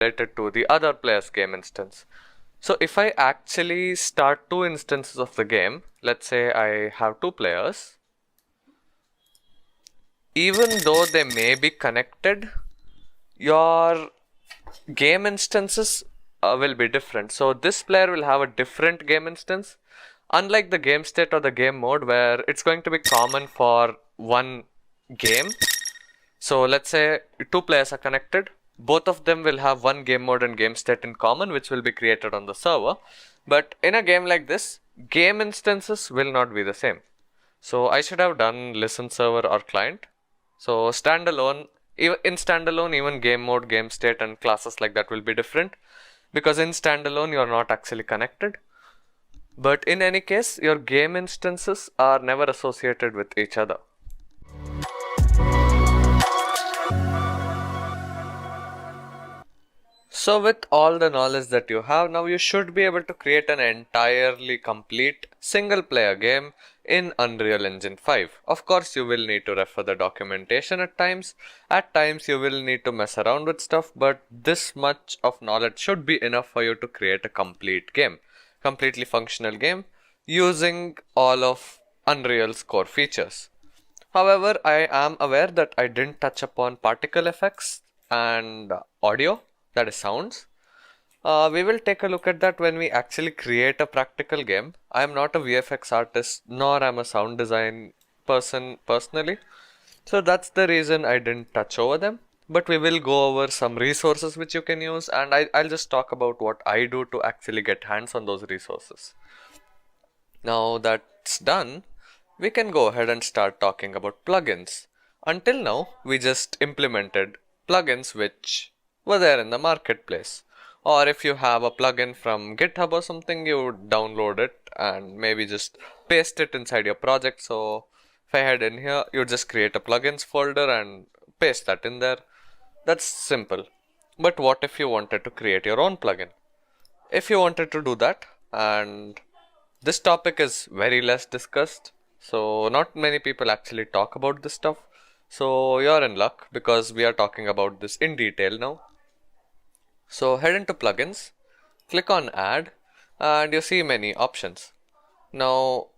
related to the other player's game instance. So if I actually start two instances of the game, let's say I have two players, even though they may be connected, your game instances will be different. So this player will have a different game instance, unlike the game state or the game mode where it's going to be common for one game. So let's say two players are connected, both of them will have one game mode and game state in common, which will be created on the server. But in a game like this, game instances will not be the same. So I should have done listen server or client. So standalone, in standalone, even game mode, game state and classes like that will be different, because in standalone you are not actually connected. But in any case, your game instances are never associated with each other. So with all the knowledge that you have, now you should be able to create an entirely complete single player game in Unreal Engine 5. Of course, you will need to refer the documentation at times. At times you will need to mess around with stuff, but this much of knowledge should be enough for you to create a complete game. Completely functional game using all of Unreal's core features. However, I am aware that I didn't touch upon particle effects and audio, that is sounds. We will take a look at that when we actually create a practical game. I am not a VFX artist, nor am a sound design person personally. So that's the reason I didn't touch over them. But we will go over some resources which you can use, and I'll just talk about what I do to actually get hands on those resources. Now that's done, we can go ahead and start talking about plugins. Until now, we just implemented plugins which were there in the marketplace. Or if you have a plugin from GitHub or something, you would download it and maybe just paste it inside your project. So if I head in here, you just create a plugins folder and paste that in there. That's simple. But what if you wanted to create your own plugin? If you wanted to do that, and this topic is very less discussed, so not many people actually talk about this stuff. So you're in luck because we are talking about this in detail now. So head into plugins, click on add, and you see many options. Now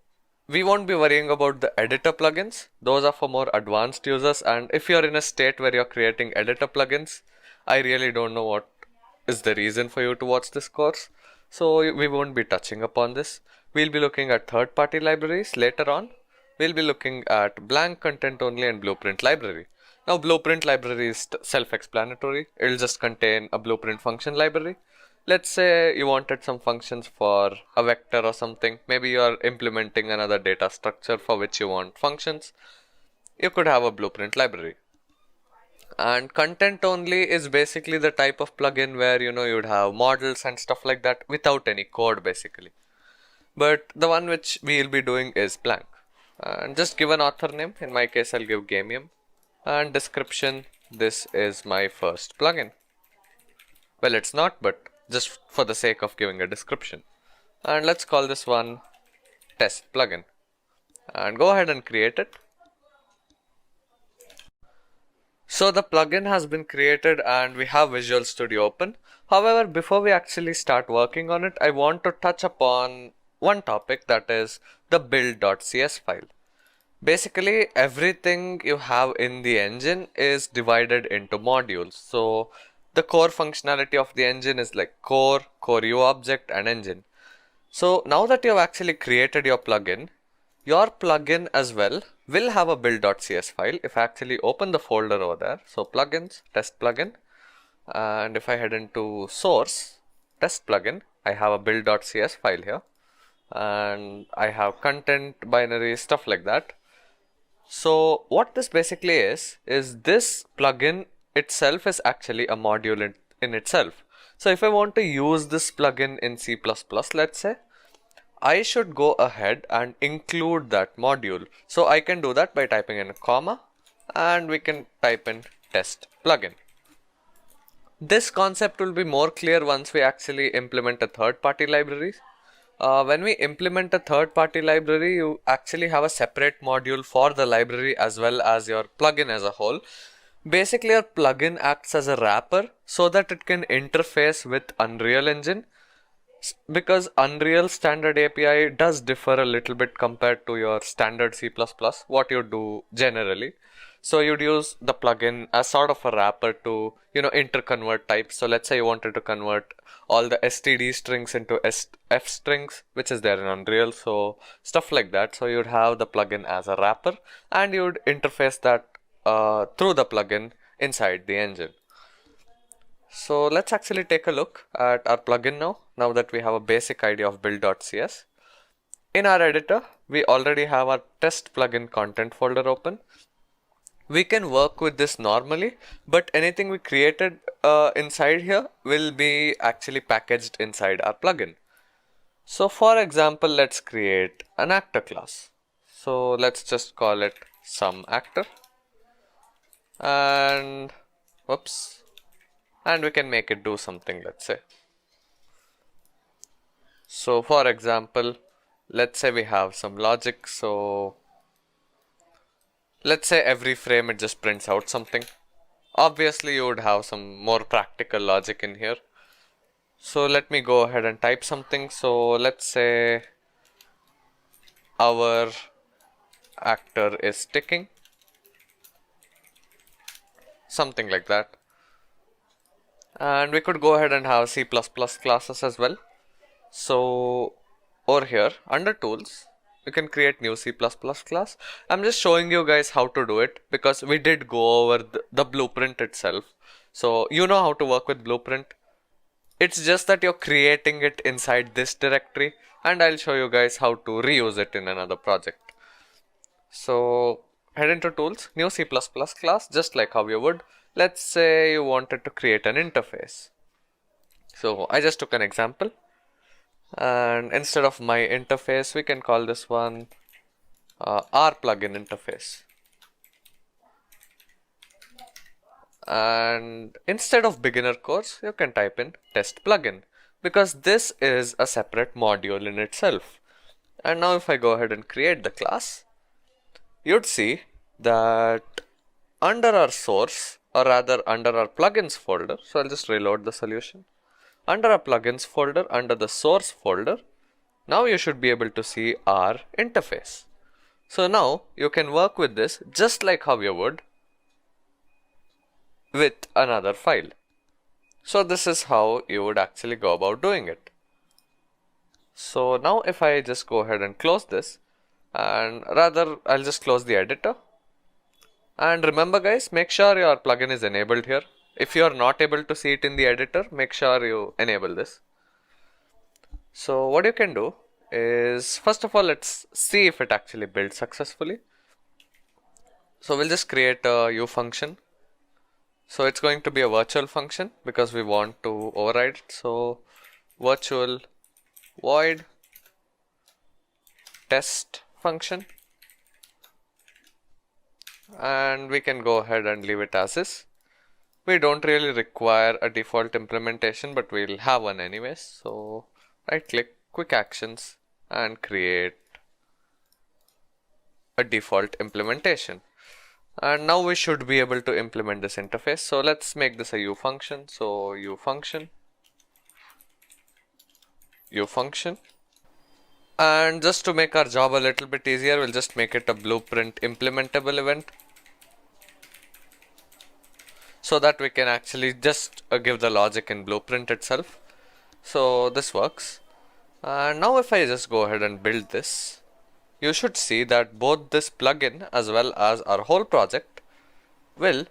we won't be worrying about the editor plugins. Those are for more advanced users, and if you're in a state where you're creating editor plugins, I really don't know what is the reason for you to watch this course. So we won't be touching upon this. We'll be looking at third-party libraries later on. We'll be looking at blank content only and blueprint library. Now blueprint library is self-explanatory. It'll just contain a blueprint function library. Let's say you wanted some functions for a vector or something. Maybe you are implementing another data structure for which you want functions. You could have a blueprint library. And content only is basically the type of plugin where you'd have models and stuff like that without any code basically. But the one which we'll be doing is blank. And just give an author name. In my case, I'll give Gamium. And description, this is my first plugin. Well, it's not, but just for the sake of giving a description. And let's call this one test plugin. And go ahead and create it. So the plugin has been created and we have Visual Studio open. However, before we actually start working on it, I want to touch upon one topic, that is the build.cs file. Basically, everything you have in the engine is divided into modules. So the core functionality of the engine is like core UObject and engine. So now that you have actually created your plugin as well will have a build.cs file. If I actually open the folder over there, so plugins, test plugin, and if I head into source, test plugin, I have a build.cs file here, and I have content, binary, stuff like that. So what this basically is this plugin itself is actually a module in itself. So if I want to use this plugin in C++, let's say, I should go ahead and include that module. So I can do that by typing in a comma, and we can type in test plugin. This concept will be more clear once we actually implement a third-party library. When we implement a third-party library, you actually have a separate module for the library as well as your plugin as a whole. Basically, your plugin acts as a wrapper so that it can interface with Unreal Engine, because Unreal Standard API does differ a little bit compared to your standard C++, what you do generally. So you'd use the plugin as sort of a wrapper to, interconvert types. So let's say you wanted to convert all the std strings into f strings, which is there in Unreal. So stuff like that. So you'd have the plugin as a wrapper and you'd interface that through the plugin inside the engine. So let's actually take a look at our plugin now that we have a basic idea of build.cs. In our editor, we already have our test plugin content folder open. We can work with this normally, but anything we created inside here will be actually packaged inside our plugin. So for example, let's create an actor class. So let's just call it some actor, and whoops, and we can make it do something, let's say. So for example, let's say we have some logic. So let's say every frame it just prints out something. Obviously you would have some more practical logic in here. So let me go ahead and type something. So let's say our actor is ticking, something like that. And we could go ahead and have C++ classes as well. So over here under tools, you can create new C++ class. I'm just showing you guys how to do it because we did go over the blueprint itself. So you know how to work with blueprint. It's just that you're creating it inside this directory, and I'll show you guys how to reuse it in another project. So head into tools, new C++ class, just like how you would. Let's say you wanted to create an interface. So I just took an example, and instead of my interface, we can call this one our plugin interface. And instead of beginner course, you can type in test plugin, because this is a separate module in itself. And now if I go ahead and create the class, you'd see that under our source, or rather under our plugins folder, so I'll just reload the solution. Under our plugins folder, under the source folder, now you should be able to see our interface. So now you can work with this just like how you would with another file. So this is how you would actually go about doing it. So now if I just go ahead and close this, and rather I'll just close the editor. And remember guys, make sure your plugin is enabled here. If you are not able to see it in the editor, make sure you enable this. So what you can do is, first of all, let's see if it actually builds successfully. So we'll just create a U function. So it's going to be a virtual function because we want to override it. So virtual void test function, and we can go ahead and leave it as is. We don't really require a default implementation, but we'll have one anyways. So right click, quick actions, and create a default implementation. And now we should be able to implement this interface. So let's make this a U function. So U function, U function. And just to make our job a little bit easier, we'll just make it a blueprint implementable event, so that we can actually just give the logic in blueprint itself. So this works. And now if I just go ahead and build this, you should see that both this plugin as well as our whole project will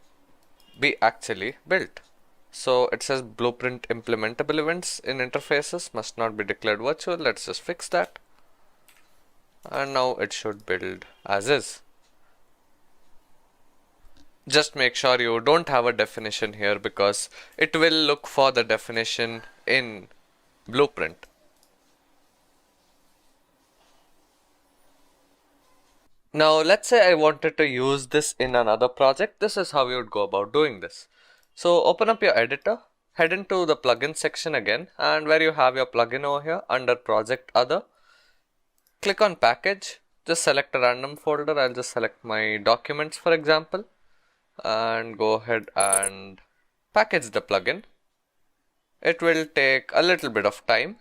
be actually built. So it says blueprint implementable events in interfaces must not be declared virtual. Let's just fix that. And now it should build as is. Just make sure you don't have a definition here, because it will look for the definition in blueprint. Now let's say I wanted to use this in another project. This is how you would go about doing this. So open up your editor, head into the plugin section again, and where you have your plugin over here under project other, click on package, just select a random folder. I'll just select my documents for example. and go ahead and package the plugin. It will take a little bit of time,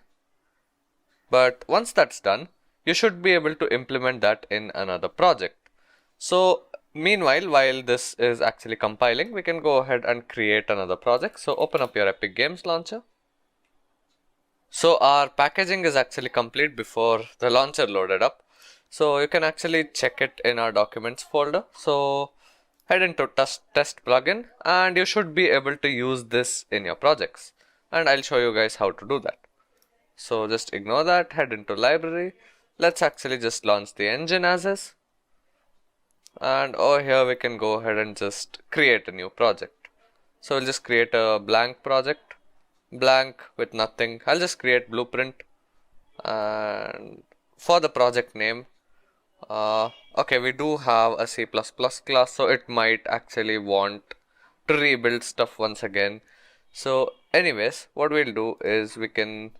but once that's done, you should be able to implement that in another project. So meanwhile, while this is actually compiling, we can go ahead and create another project. So open up your Epic Games launcher. So our packaging is actually complete before the launcher loaded up. So you can actually check it in our documents folder. So head into test plugin and you should be able to use this in your projects. And I'll show you guys how to do that. So just ignore that, head into library. Let's actually just launch the engine as is. And over here we can go ahead and just create a new project. So we'll just create a blank project, blank with nothing. I'll just create blueprint, and for the project name, okay, we do have a C++ class, so it might actually want to rebuild stuff once again. So anyways, what we'll do is we can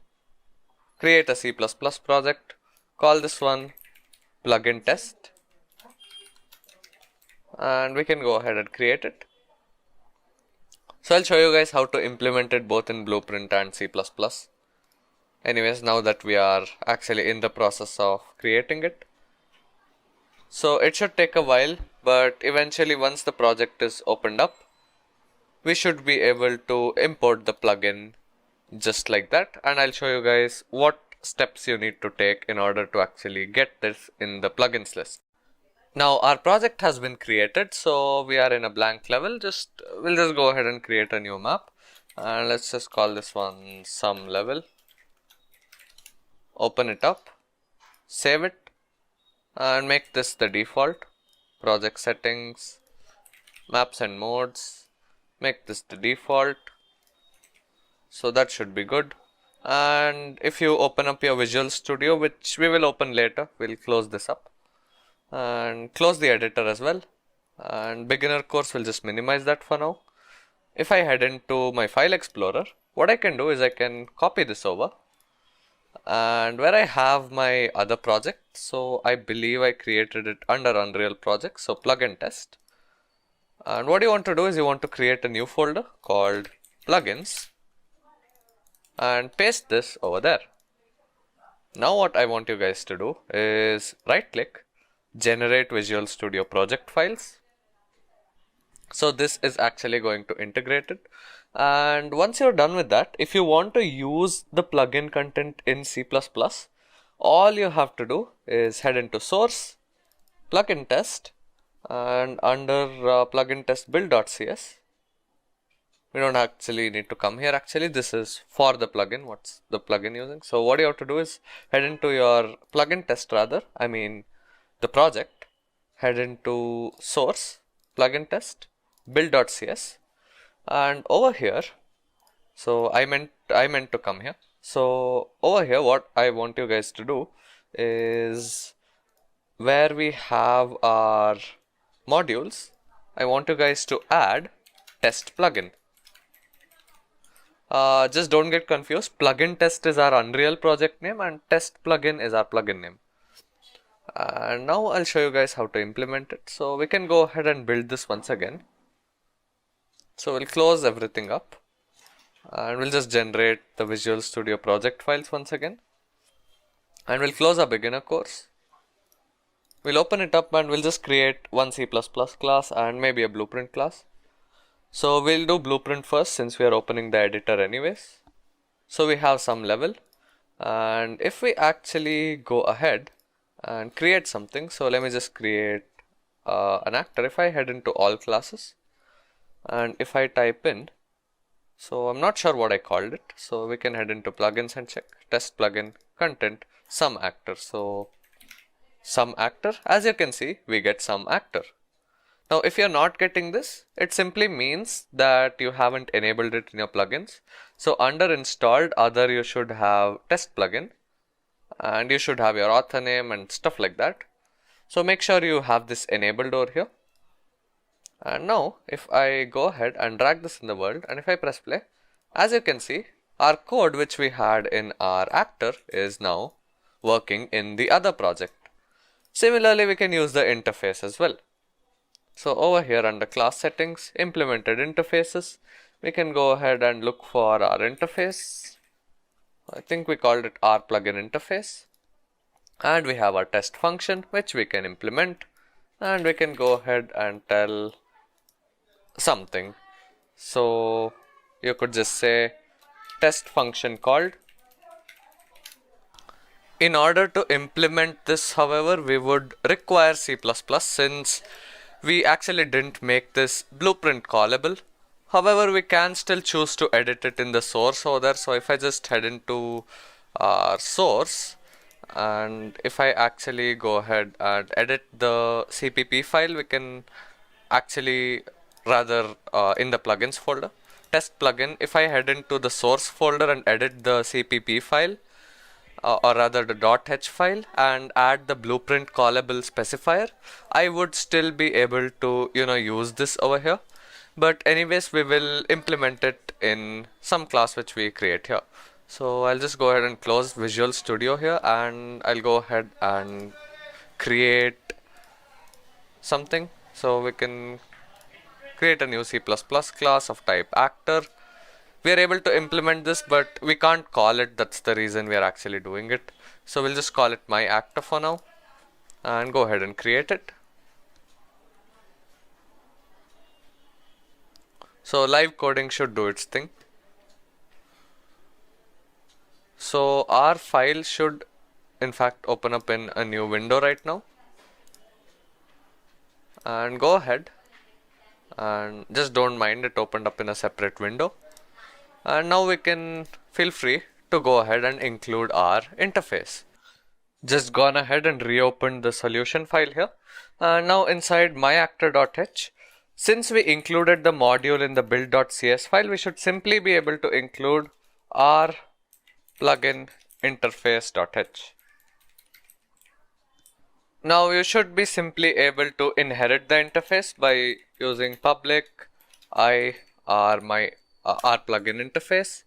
create a C++ project, call this one plugin test, and we can go ahead and create it. So I'll show you guys how to implement it both in Blueprint and C++. Anyways, now that we are actually in the process of creating it. So it should take a while, but eventually once the project is opened up, we should be able to import the plugin just like that. And I'll show you guys what steps you need to take in order to actually get this in the plugins list. Now our project has been created, so we are in a blank level. We'll just go ahead and create a new map, and let's just call this one some level. Open it up, save it, and make this the default. Project settings, maps and modes, make this the default. So that should be good. And if you open up your Visual Studio, which we will open later, we'll close this up and close the editor as well. And beginner course, will just minimize that for now. If I head into my file explorer, what I can do is I can copy this over, and where I have my other project, so I believe I created it under Unreal project, so plugin test. And what you want to do is you want to create a new folder called plugins and paste this over there. Now what I want you guys to do is right click, generate Visual Studio project files. So this is actually going to integrate it. And once you're done with that, if you want to use the plugin content in C++, all you have to do is head into source, plugin test, and under plugin test build.cs. We don't actually need to come here. Actually, this is for the plugin. What's the plugin using? So what you have to do is head into your plugin test the project, head into source, plugin test, build.cs, and over here, so I meant to come here. So over here, what I want you guys to do is where we have our modules, I want you guys to add test plugin. Just don't get confused. Plugin test is our Unreal project name and test plugin is our plugin name. And now I'll show you guys how to implement it. So we can go ahead and build this once again. So we'll close everything up and we'll just generate the Visual Studio project files once again. And we'll close our beginner course. We'll open it up and we'll just create one C++ class and maybe a blueprint class. So we'll do blueprint first since we are opening the editor anyways. So we have some level, and if we actually go ahead and create something, so let me just create an actor. If I head into all classes and if I type in, so I'm not sure what I called it, so we can head into plugins and check test plugin content some actor. So some actor, as you can see, we get some actor. Now if you're not getting this, it simply means that you haven't enabled it in your plugins. So under installed other, you should have test plugin and you should have your author name and stuff like that. So make sure you have this enabled over here. And now if I go ahead and drag this in the world and if I press play, as you can see, our code which we had in our actor is now working in the other project. Similarly, we can use the interface as well. So over here under class settings, implemented interfaces, we can go ahead and look for our interface. I think we called it our plugin interface. And we have our test function which we can implement, and we can go ahead and tell something. So you could just say test function called. In order to implement this, however, we would require C++ since we actually didn't make this blueprint callable. However, we can still choose to edit it in the source over there. So if I just head into our source, and if I actually go ahead and edit the CPP file, we can actually rather in the plugins folder, test plugin, if I head into the source folder and edit the CPP file, or rather the .h file, and add the blueprint callable specifier, I would still be able to use this over here. But anyways, we will implement it in some class which we create here. So I'll just go ahead and close Visual Studio here, and I'll go ahead and create something. So we can create a new C++ class of type actor. We are able to implement this, but we can't call it. That's the reason we are actually doing it. So we'll just call it my actor for now and go ahead and create it. So live coding should do its thing. So our file should in fact open up in a new window right now, and go ahead and just don't mind it opened up in a separate window. And now we can feel free to go ahead and include our interface. Just gone ahead and reopened the solution file here. And now inside myactor.h, since we included the module in the build.cs file, we should simply be able to include our plugin interface.h. Now you should be simply able to inherit the interface by using public I our plugin interface,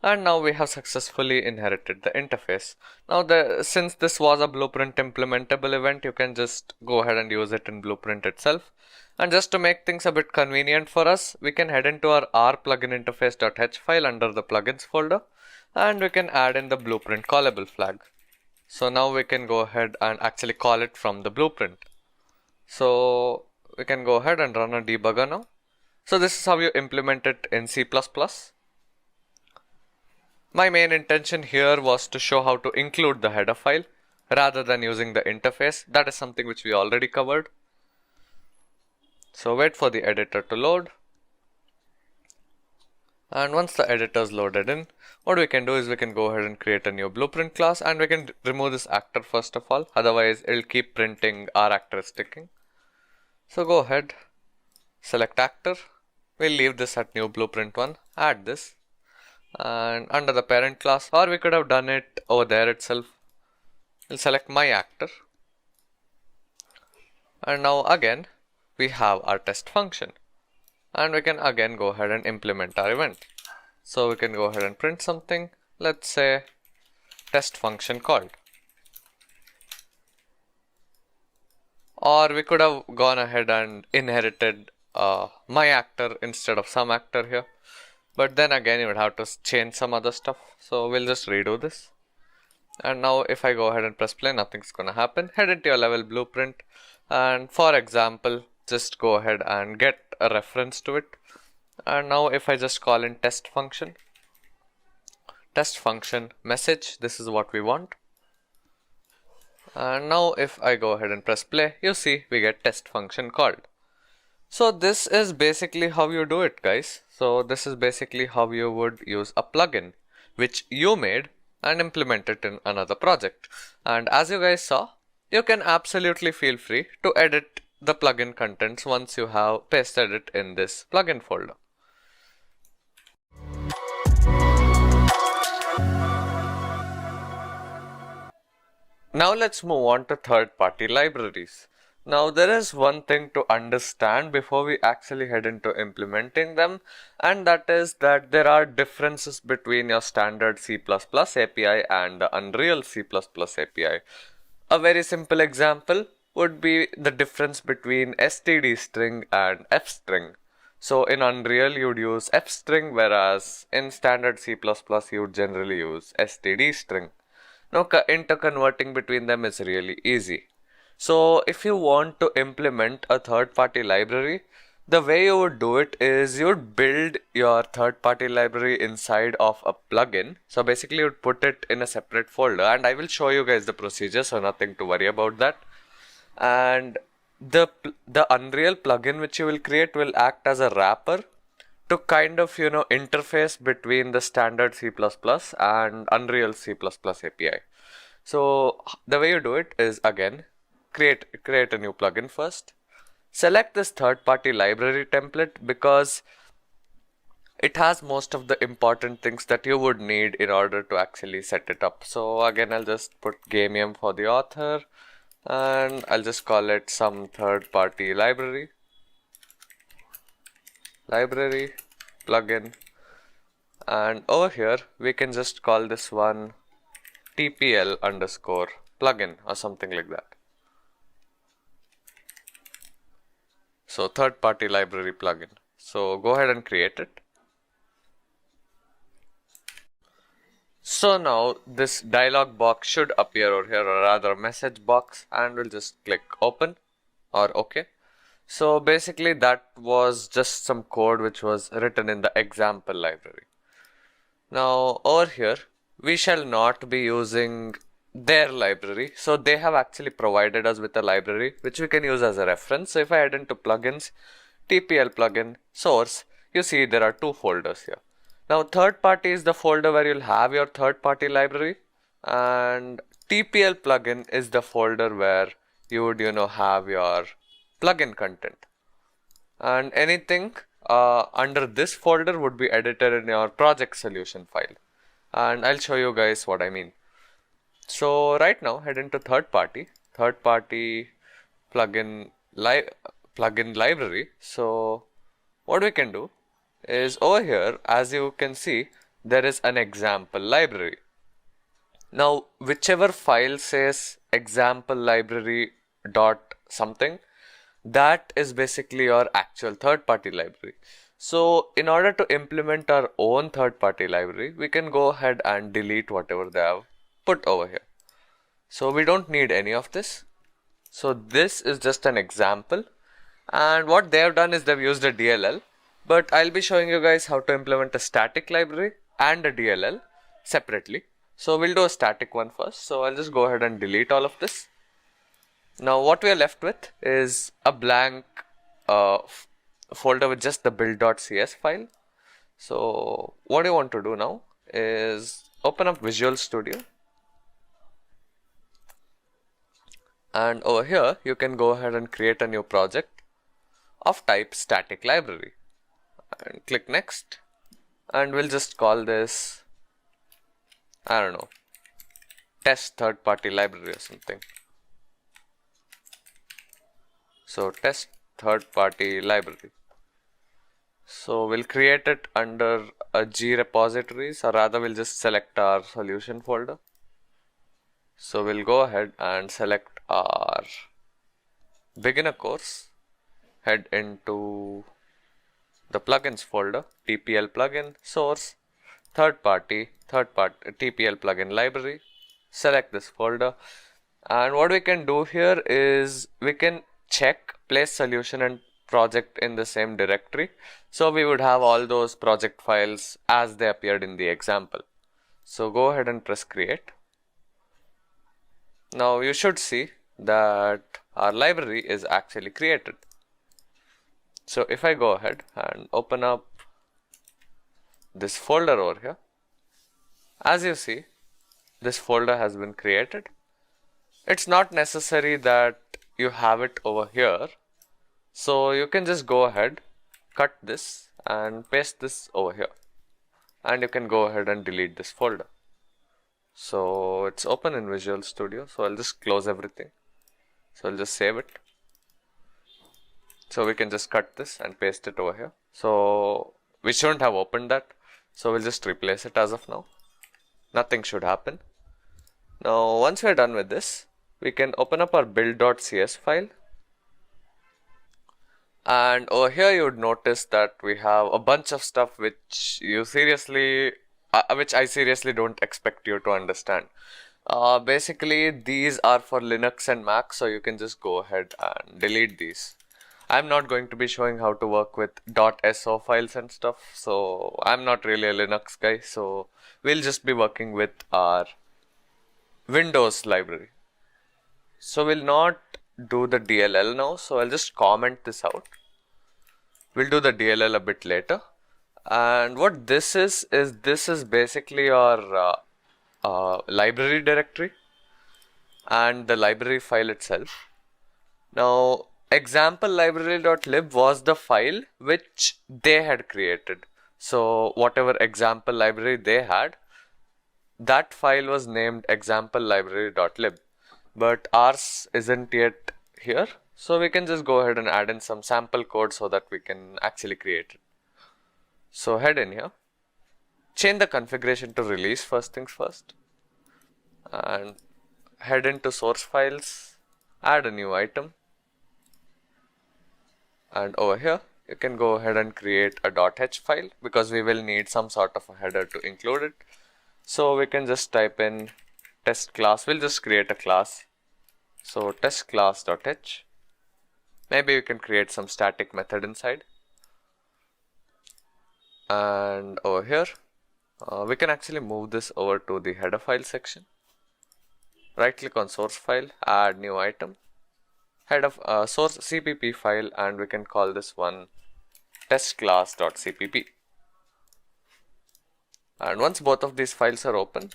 and now we have successfully inherited the interface. Now since this was a blueprint implementable event, you can just go ahead and use it in blueprint itself. And just to make things a bit convenient for us, we can head into our r plugin interface.h file under the plugins folder, and we can add in the blueprint callable flag. So now we can go ahead and actually call it from the blueprint. So we can go ahead and run a debugger now. So this is how you implement it in C++. My main intention here was to show how to include the header file rather than using the interface. That is something which we already covered. So wait for the editor to load. And once the editor is loaded in, what we can do is we can go ahead and create a new blueprint class, and we can remove this actor first of all, otherwise it'll keep printing our actor is sticking. So go ahead, select actor, we'll leave this at new blueprint 1, add this, and under the parent class, or we could have done it over there itself, we'll select my actor, and now again we have our test function. And we can again go ahead and implement our event. So we can go ahead and print something. Let's say test function called. Or we could have gone ahead and inherited my actor instead of some actor here. But then again, you would have to change some other stuff. So we'll just redo this. And now if I go ahead and press play, nothing's gonna happen. Head into your level blueprint. And for example, just go ahead and get a reference to it. And now if I just call in test function message, this is what we want. And now if I go ahead and press play, you see we get test function called. So this is basically how you do it, guys. So this is basically how you would use a plugin which you made and implement it in another project. And as you guys saw, you can absolutely feel free to edit the plugin contents once you have pasted it in this plugin folder. Now let's move on to third-party libraries. Now there is one thing to understand before we actually head into implementing them, and that is that there are differences between your standard C++ API and the Unreal C++ API. A very simple example, would be the difference between std string and f string. So in Unreal you'd use f string, whereas in standard C++ you would generally use std string. Now interconverting between them is really easy. So if you want to implement a third-party library, the way you would do it is you would build your third-party library inside of a plugin. So basically you would put it in a separate folder, and I will show you guys the procedure, so nothing to worry about that. And the Unreal plugin which you will create will act as a wrapper to kind of interface between the standard C++ and Unreal C++ API. So the way you do it is, again, create a new plugin first. Select this third-party library template because it has most of the important things that you would need in order to actually set it up. So again, I'll just put gamem for the author, and I'll just call it some third-party library plugin, and over here we can just call this one tpl underscore plugin or something like that. So third-party library plugin. So go ahead and create it. So now this dialog box should appear over here, or rather message box, and we'll just click open or OK. So basically that was just some code which was written in the example library. Now over here we shall not be using their library. So they have actually provided us with a library which we can use as a reference. So if I head into plugins, TPL plugin, source, you see there are two folders here. Now third party is the folder where you'll have your third party library, and TPL plugin is the folder where you would have your plugin content, and anything under this folder would be edited in your project solution file, and I'll show you guys what I mean. So right now head into third party plugin library. So what we can do is, over here as you can see there is an example library. Now whichever file says example library dot something, that is basically your actual third-party library. So in order to implement our own third-party library, we can go ahead and delete whatever they have put over here. So we don't need any of this. So this is just an example, and what they have done is they've used a DLL, but I'll be showing you guys how to implement a static library and a DLL separately. So we'll do a static one first. So I'll just go ahead and delete all of this. Now what we are left with is a blank folder with just the build.cs file. So what you want to do now is open up Visual Studio, and over here you can go ahead and create a new project of type static library, and click next, and we'll just call this, I don't know, test third party library or something. So test third party library. So we'll create it under a G repositories, or rather we'll just select our solution folder. So we'll go ahead and select our beginner course, head into the plugins folder, TPL plugin, source, third party TPL plugin library, select this folder, and what we can do here is we can check place solution and project in the same directory. So we would have all those project files as they appeared in the example. So go ahead and press create. Now you should see that our library is actually created. So if I go ahead and open up this folder over here, as you see, this folder has been created. It's not necessary that you have it over here. So you can just go ahead, cut this and paste this over here, and you can go ahead and delete this folder. So it's open in Visual Studio. So I'll just close everything. So I'll just save it. So we can just cut this and paste it over here. So we shouldn't have opened that. So we'll just replace it as of now. Nothing should happen. Now once we're done with this, we can open up our build.cs file. And over here you would notice that we have a bunch of stuff which I seriously don't expect you to understand. Basically these are for Linux and Mac, so you can just go ahead and delete these. I'm not going to be showing how to work with .so files and stuff, so I'm not really a Linux guy, so we'll just be working with our Windows library. So we'll not do the DLL now, so I'll just comment this out. We'll do the DLL a bit later. And what this is this is basically our library directory and the library file itself. Now, example library.lib was the file which they had created. So, whatever example library they had, that file was named example library.lib. But ours isn't yet here. So, we can just go ahead and add in some sample code so that we can actually create it. So, head in here. Change the configuration to release first things first. And head into source files. Add a new item. And over here you can go ahead and create a .h file because we will need some sort of a header to include it. So we can just type in test class. We'll just create a class. So test class.h. Maybe you can create some static method inside. And over here we can actually move this over to the header file section. Right click on source file, add new item. Head of source cpp file, and we can call this one test class.cpp. And once both of these files are open,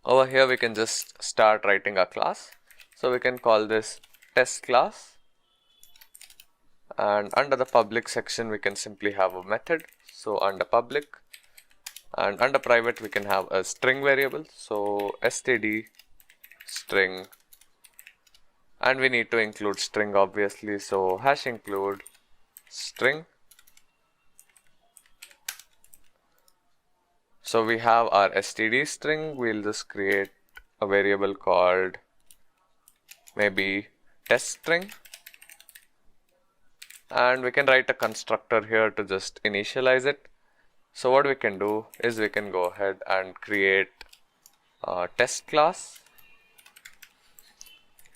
over here we can just start writing our class. So we can call this test class, and under the public section we can simply have a method. So under public, and under private we can have a string variable. So std string. And we need to include string obviously, so hash include string. So we have our std string. We'll just create a variable called maybe test string, and we can write a constructor here to just initialize it. So what we can do is we can go ahead and create a test class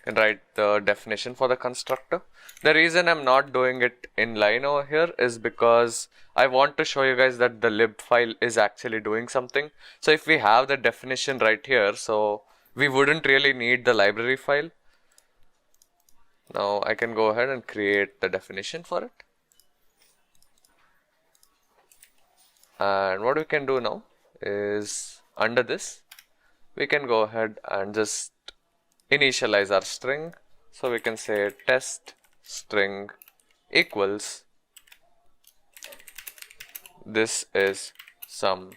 and write the definition for the constructor. The reason I'm not doing it in line over here is because I want to show you guys that the lib file is actually doing something. So if we have the definition right here, so we wouldn't really need the library file. Now I can go ahead and create the definition for it. And what we can do now is under this, we can go ahead and just initialize our string. So we can say test string equals, this is some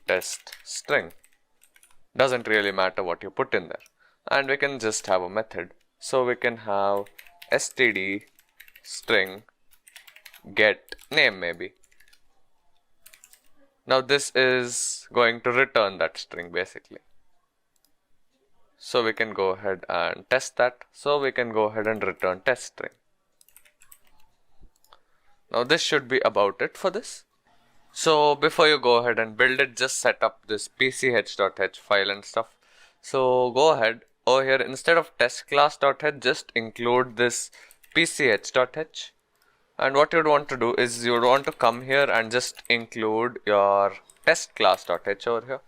test string. Doesn't really matter what you put in there. And we can just have a method. So we can have std string get name maybe. Now this is going to return that string basically. So we can go ahead and test that. So we can go ahead and return test string. Now this should be about it for this. So before you go ahead and build it, just set up this pch.h file and stuff. So go ahead over here, instead of test class.h, just include this pch.h. And what you'd want to do is you'd want to come here and just include your test class.h over here.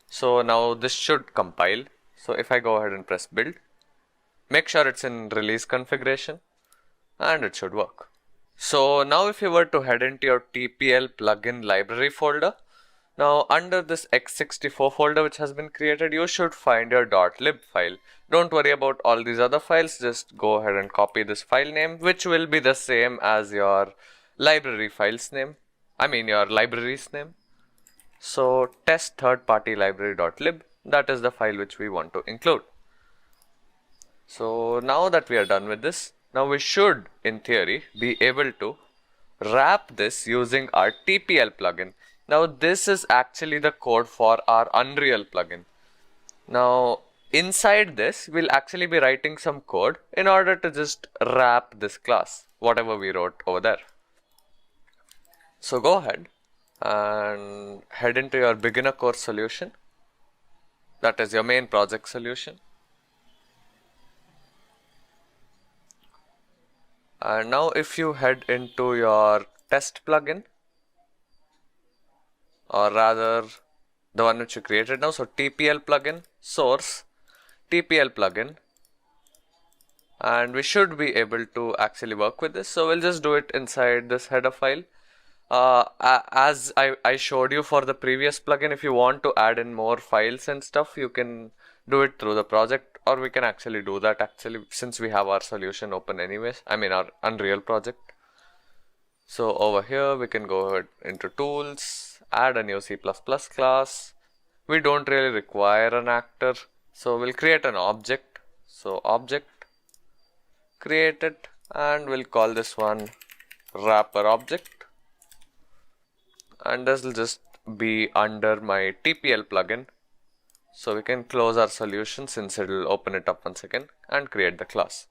So now this should compile. So if I go ahead and press build, make sure it's in release configuration, and it should work. So now if you were to head into your TPL plugin library folder, now under this x64 folder which has been created, you should find your .lib file. Don't worry about all these other files, just go ahead and copy this file name, which will be the same as your library file's name, your library's name. So test third party library.lib, that is the file which we want to include. So now that we are done with this, now we should in theory be able to wrap this using our TPL plugin. Now this is actually the code for our Unreal plugin. Now Inside this, we'll actually be writing some code in order to just wrap this class, whatever we wrote over there. So go ahead and head into your beginner course solution. That is your main project solution. And now if you head into your test plugin, or rather the one which you created now, so TPL plugin, source, TPL plugin, and we should be able to actually work with this. So we'll just do it inside this header file. As I showed you for the previous plugin, if you want to add in more files and stuff, you can do it through the project, or we can actually do that actually since we have our solution open anyways, I mean our Unreal project. So over here we can go ahead into tools, add a new C++ class. We don't really require an actor, so we'll create an object. So object, create it, and we'll call this one wrapper object, and this will just be under my TPL plugin. So we can close our solution since it will open it up once again and create the class.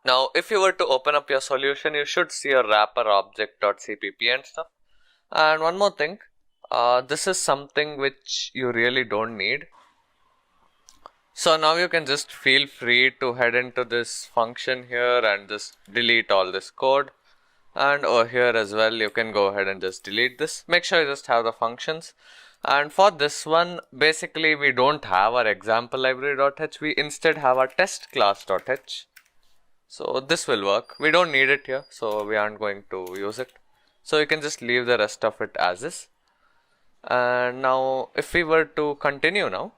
Now if you were to open up your solution, you should see a wrapper object.cpp and stuff. And one more thing, this is something which you really don't need. So now you can just feel free to head into this function here and just delete all this code. And over here as well, you can go ahead and just delete this. Make sure you just have the functions. And for this one, basically we don't have our example library.h. We instead have our test class.h. So this will work. We don't need it here, so we aren't going to use it. So you can just leave the rest of it as is. And now if we were to continue now.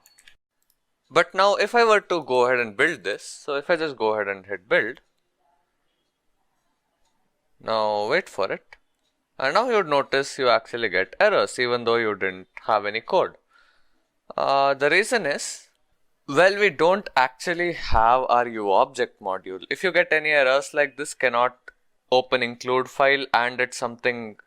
But now if I were to go ahead and build this, so if I just go ahead and hit build. Now wait for it. And now you would notice you actually get errors even though you didn't have any code. The reason is, well, we don't actually have our UObject module. If you get any errors like this, cannot open include file, and it's something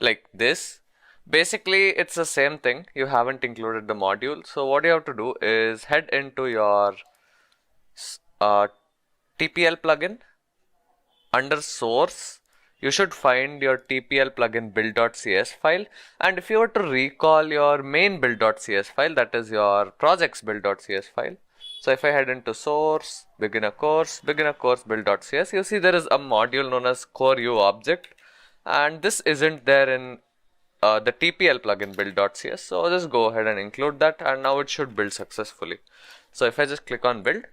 like this, basically it's the same thing. You haven't included the module. So what you have to do is head into your TPL plugin. Under source, you should find your TPL plugin build.cs file, and if you were to recall your main build.cs file, that is your project's build.cs file. So if I head into source, beginner course build.cs, you see there is a module known as core UObject, and this isn't there in the TPL plugin build.cs. So just go ahead and include that, and now it should build successfully. So if I just click on build,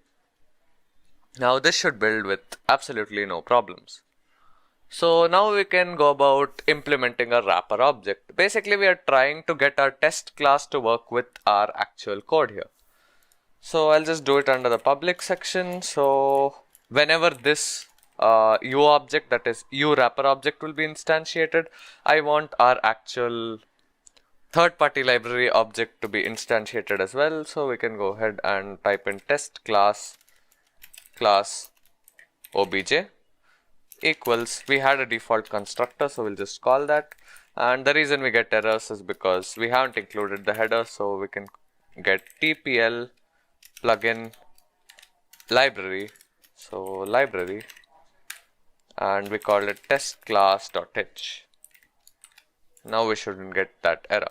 now this should build with absolutely no problems. So now we can go about implementing a wrapper object. Basically we are trying to get our test class to work with our actual code here. So I'll just do it under the public section. So whenever this UObject, that is UWrapper object, will be instantiated, I want our actual third-party library object to be instantiated as well. So we can go ahead and type in test class obj equals, we had a default constructor, so we'll just call that. And the reason we get errors is because we haven't included the header, so we can get TPL plugin library, so library, and we call it test class.h. Now we shouldn't get that error.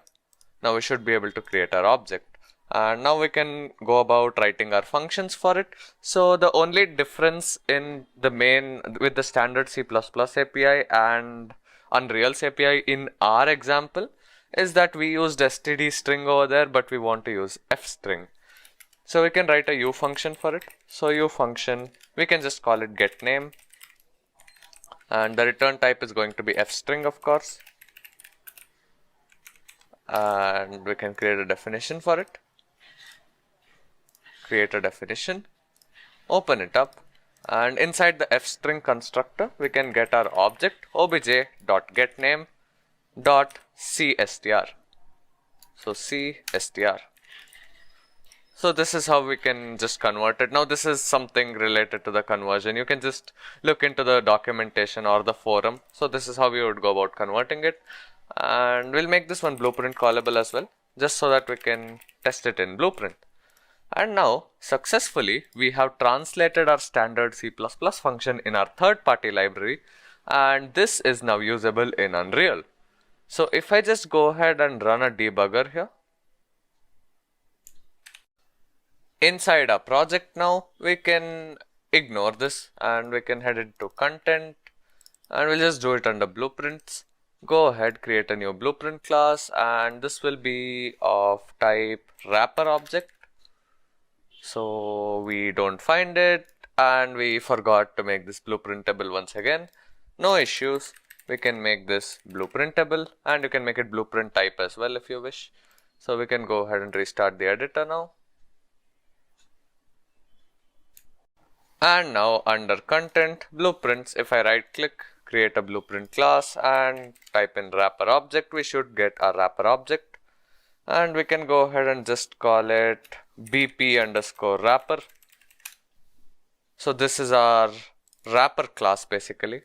Now we should be able to create our object. And now we can go about writing our functions for it. So the only difference in the main with the standard C++ API and Unreal's API in our example is that we used std string over there, but we want to use f string. So we can write a u function for it. So u function, we can just call it get name, and the return type is going to be f string, of course. And we can create a definition for it. Create a definition, open it up, and inside the f string constructor we can get our object obj.getName.cstr. So cstr. So this is how we can just convert it. Now this is something related to the conversion. You can just look into the documentation or the forum. So this is how we would go about converting it, and we'll make this one blueprint callable as well, just so that we can test it in blueprint. And now successfully we have translated our standard C++ function in our third party library, and this is now usable in Unreal. So if I just go ahead and run a debugger here, inside our project now we can ignore this and we can head into content and we'll just do it under blueprints. Go ahead, create a new blueprint class, and this will be of type wrapper object. So we don't find it and we forgot to make this blueprintable once again. No issues. We can make this blueprintable and you can make it blueprint type as well if you wish. So we can go ahead and restart the editor now. And now under content, blueprints, if I right click, create a blueprint class and type in wrapper object, we should get a wrapper object. And we can go ahead and just call it bp underscore wrapper. So this is our wrapper class basically.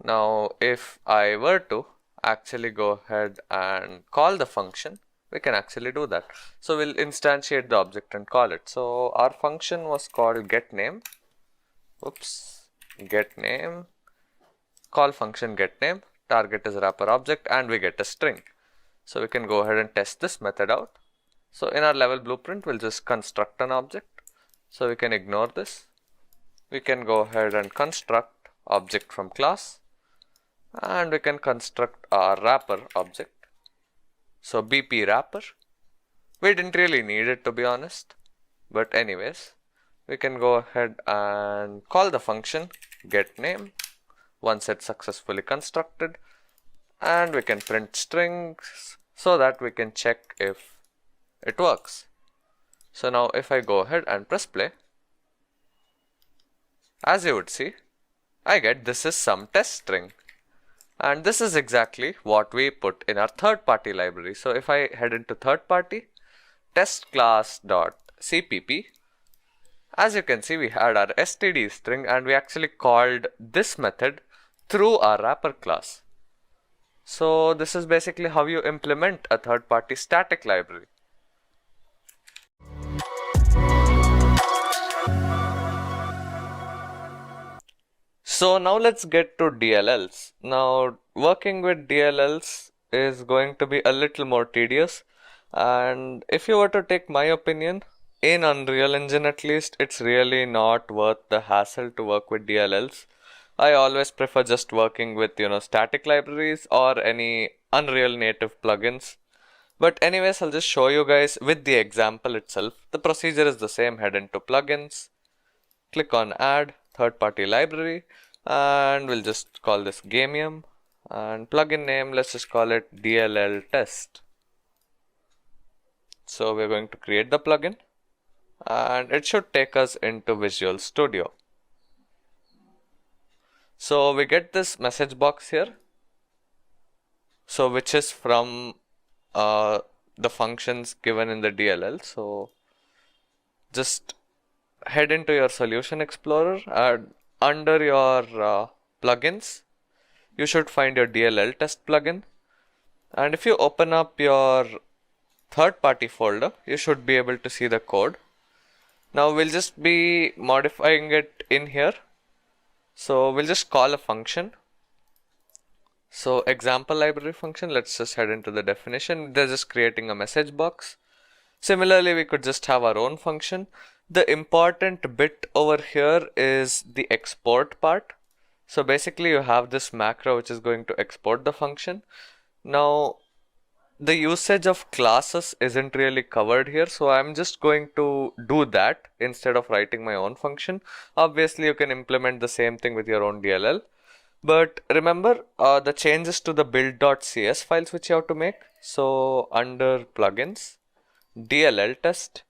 Now if I were to actually go ahead and call the function, we can actually do that. So we'll instantiate the object and call it. So our function was called getName. Oops, getName. Call function getName. Target is wrapper object and we get a string. So we can go ahead and test this method out. So in our level blueprint, we'll just construct an object. So we can ignore this. We can go ahead and construct object from class and we can construct our wrapper object. So BP wrapper. We didn't really need it to be honest, but anyways, we can go ahead and call the function getName once it's successfully constructed, and we can print strings so that we can check if it works. So now if I go ahead and press play, as you would see, I get this is some test string. And this is exactly what we put in our third party library. So if I head into third party, test class.cpp, as you can see, we had our std string and we actually called this method through our wrapper class. So this is basically how you implement a third party static library. So now let's get to DLLs. Now working with DLLs is going to be a little more tedious, and if you were to take my opinion, in Unreal Engine at least, it's really not worth the hassle to work with DLLs. I always prefer just working with static libraries or any Unreal native plugins. But anyways, I'll just show you guys with the example itself. The procedure is the same. Head into plugins, click on add third party library, and we'll just call this Gamium, and plugin name, let's just call it DLL test. So we're going to create the plugin and it should take us into Visual Studio. So we get this message box here, so which is from the functions given in the DLL. So just head into your Solution Explorer and under your plugins, you should find your DLL test plugin. And if you open up your third party folder, you should be able to see the code. Now we'll just be modifying it in here. So we'll just call a function. So example library function, let's just head into the definition. They're just creating a message box. Similarly, we could just have our own function. The important bit over here is the export part. So basically you have this macro which is going to export the function. Now the usage of classes isn't really covered here, so I'm just going to do that instead of writing my own function. Obviously you can implement the same thing with your own DLL, but remember the changes to the build.cs files which you have to make. So under plugins, DLL test,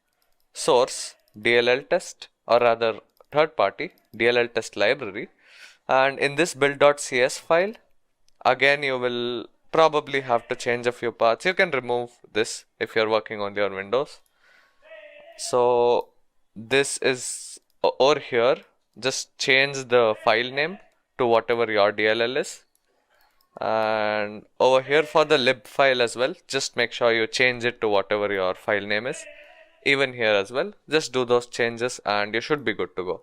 source DLL test, or rather third party DLL test library, and in this build.cs file again you will probably have to change a few parts. You can remove this if you're working only on Windows. So this is over here, just change the file name to whatever your DLL is, and over here for the lib file as well, just make sure you change it to whatever your file name is. Even here as well, just do those changes and you should be good to go.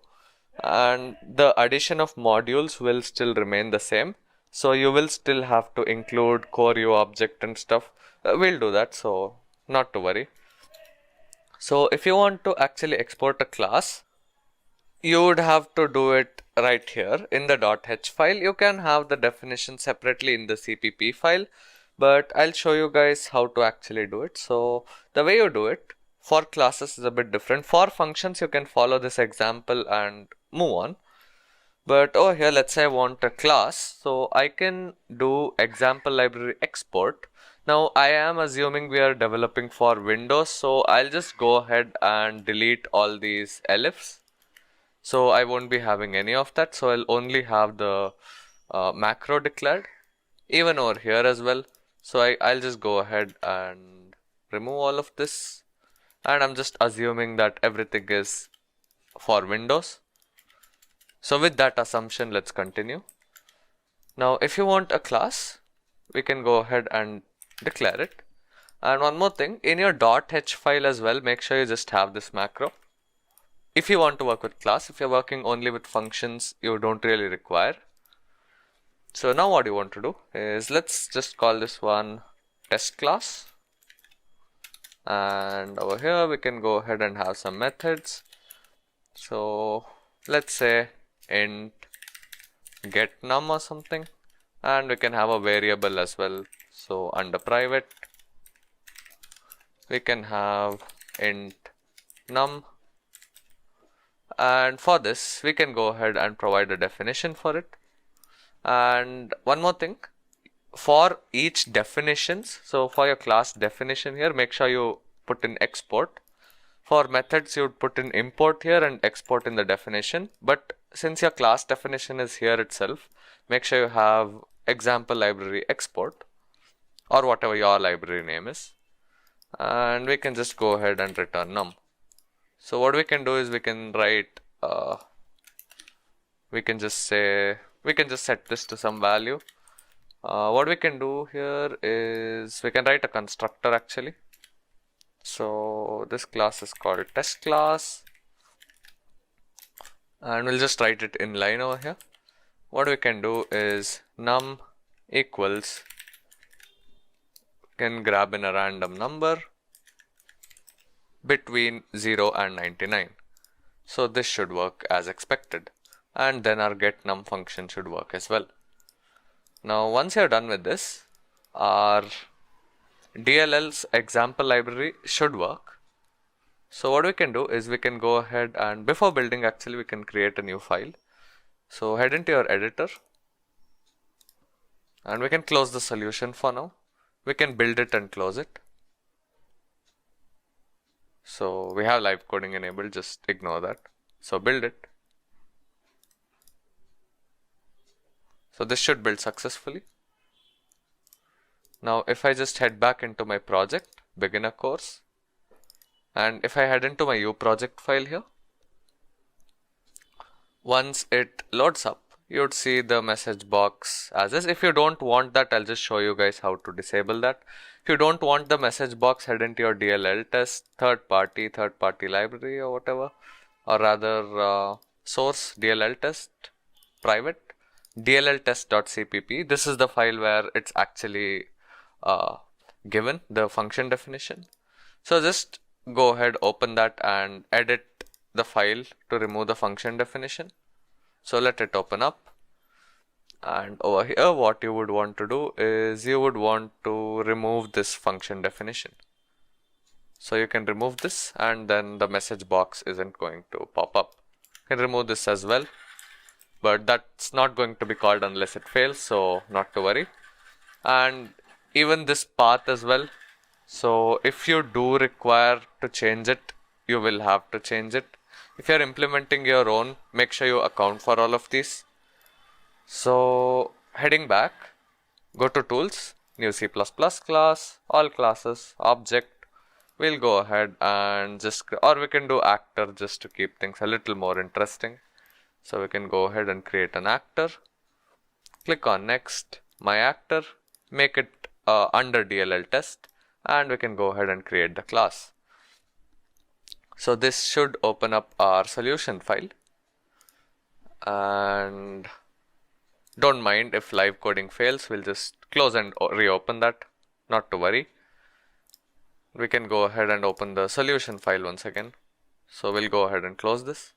And the addition of modules will still remain the same, so you will still have to include core U object and stuff. We'll do that, so not to worry. So if you want to actually export a class, you would have to do it right here in the .h file. You can have the definition separately in the CPP file, but I'll show you guys how to actually do it. So the way you do it for classes is a bit different. For functions, you can follow this example and move on. But over here, let's say I want a class, so I can do example library export. Now I am assuming we are developing for Windows, so I'll just go ahead and delete all these elifs. So I won't be having any of that, so I'll only have the macro declared, even over here as well. So I'll just go ahead and remove all of this, and I'm just assuming that everything is for Windows. So with that assumption, let's continue. Now if you want a class, we can go ahead and declare it. And one more thing, in your .h file as well, make sure you just have this macro. If you want to work with class, if you're working only with functions, you don't really require. So now what you want to do is, let's just call this one test class. And over here we can go ahead and have some methods. So let's say int get num or something, and we can have a variable as well. So under private we can have int num, and for this we can go ahead and provide a definition for it. And one more thing, for each definitions, so for your class definition here, make sure you put in export. For methods, you would put in import here and export in the definition. But since your class definition is here itself, make sure you have example library export, or whatever your library name is. And we can just go ahead and return num. So what we can do is we can write, we can just set this to some value. What we can do here is we can write a constructor actually. So this class is called test class, and we'll just write it in line over here. What we can do is num equals, can grab in a random number between 0 and 99. So this should work as expected, and then our get num function should work as well. Now once you're done with this, our DLL's example library should work. So what we can do is we can go ahead and, before building actually, we can create a new file. So head into your editor and we can close the solution for now. We can build it and close it. So we have live coding enabled, just ignore that. So build it. So this should build successfully. Now if I just head back into my project, beginner course, and if I head into my U project file here, once it loads up, you would see the message box as is. If you don't want that, I'll just show you guys how to disable that. If you don't want the message box, head into your DLL test, third party library or whatever, or rather source DLL test private dlltest.cpp. This is the file where it's actually given the function definition. So just go ahead, open that and edit the file to remove the function definition. So let it open up, and over here what you would want to do is you would want to remove this function definition. So you can remove this and then the message box isn't going to pop up. You can remove this as well, but that's not going to be called unless it fails, so not to worry. And even this path as well. So if you do require to change it, you will have to change it. If you're implementing your own, make sure you account for all of these. So heading back, go to tools, new C++ class, all classes, object. We'll go ahead and just, or we can do actor just to keep things a little more interesting. So we can go ahead and create an actor, click on next, my actor, make it under DLL test, and we can go ahead and create the class. So this should open up our solution file, and don't mind if live coding fails, we'll just close and reopen that, not to worry. We can go ahead and open the solution file once again. So we'll go ahead and close this.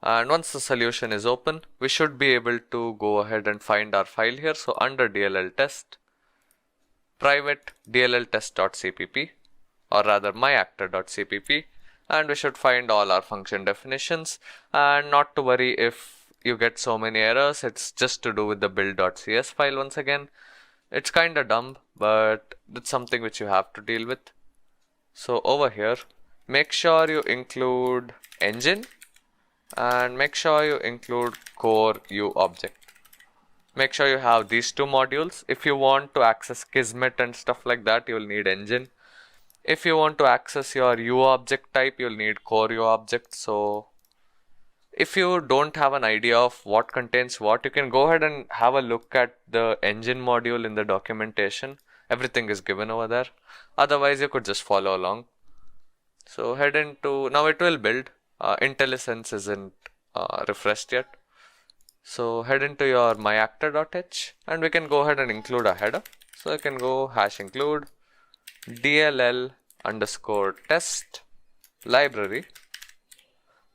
And once the solution is open, we should be able to go ahead and find our file here. So under DLL test, private DLL test.cpp, or rather myactor.cpp, and we should find all our function definitions. And not to worry if you get so many errors, it's just to do with the build.cs file once again. It's kinda dumb, but it's something which you have to deal with. So over here, make sure you include engine and make sure you include core U object. Make sure you have these two modules. If you want to access Kismet and stuff like that, you'll need engine. If you want to access your U object type, you'll need core U object. So if you don't have an idea of what contains what, you can go ahead and have a look at the engine module in the documentation. Everything is given over there. Otherwise, you could just follow along. So head into, now it will build. IntelliSense isn't refreshed yet. So head into your myactor.h and we can go ahead and include a header. So you can go hash include DLL underscore test library,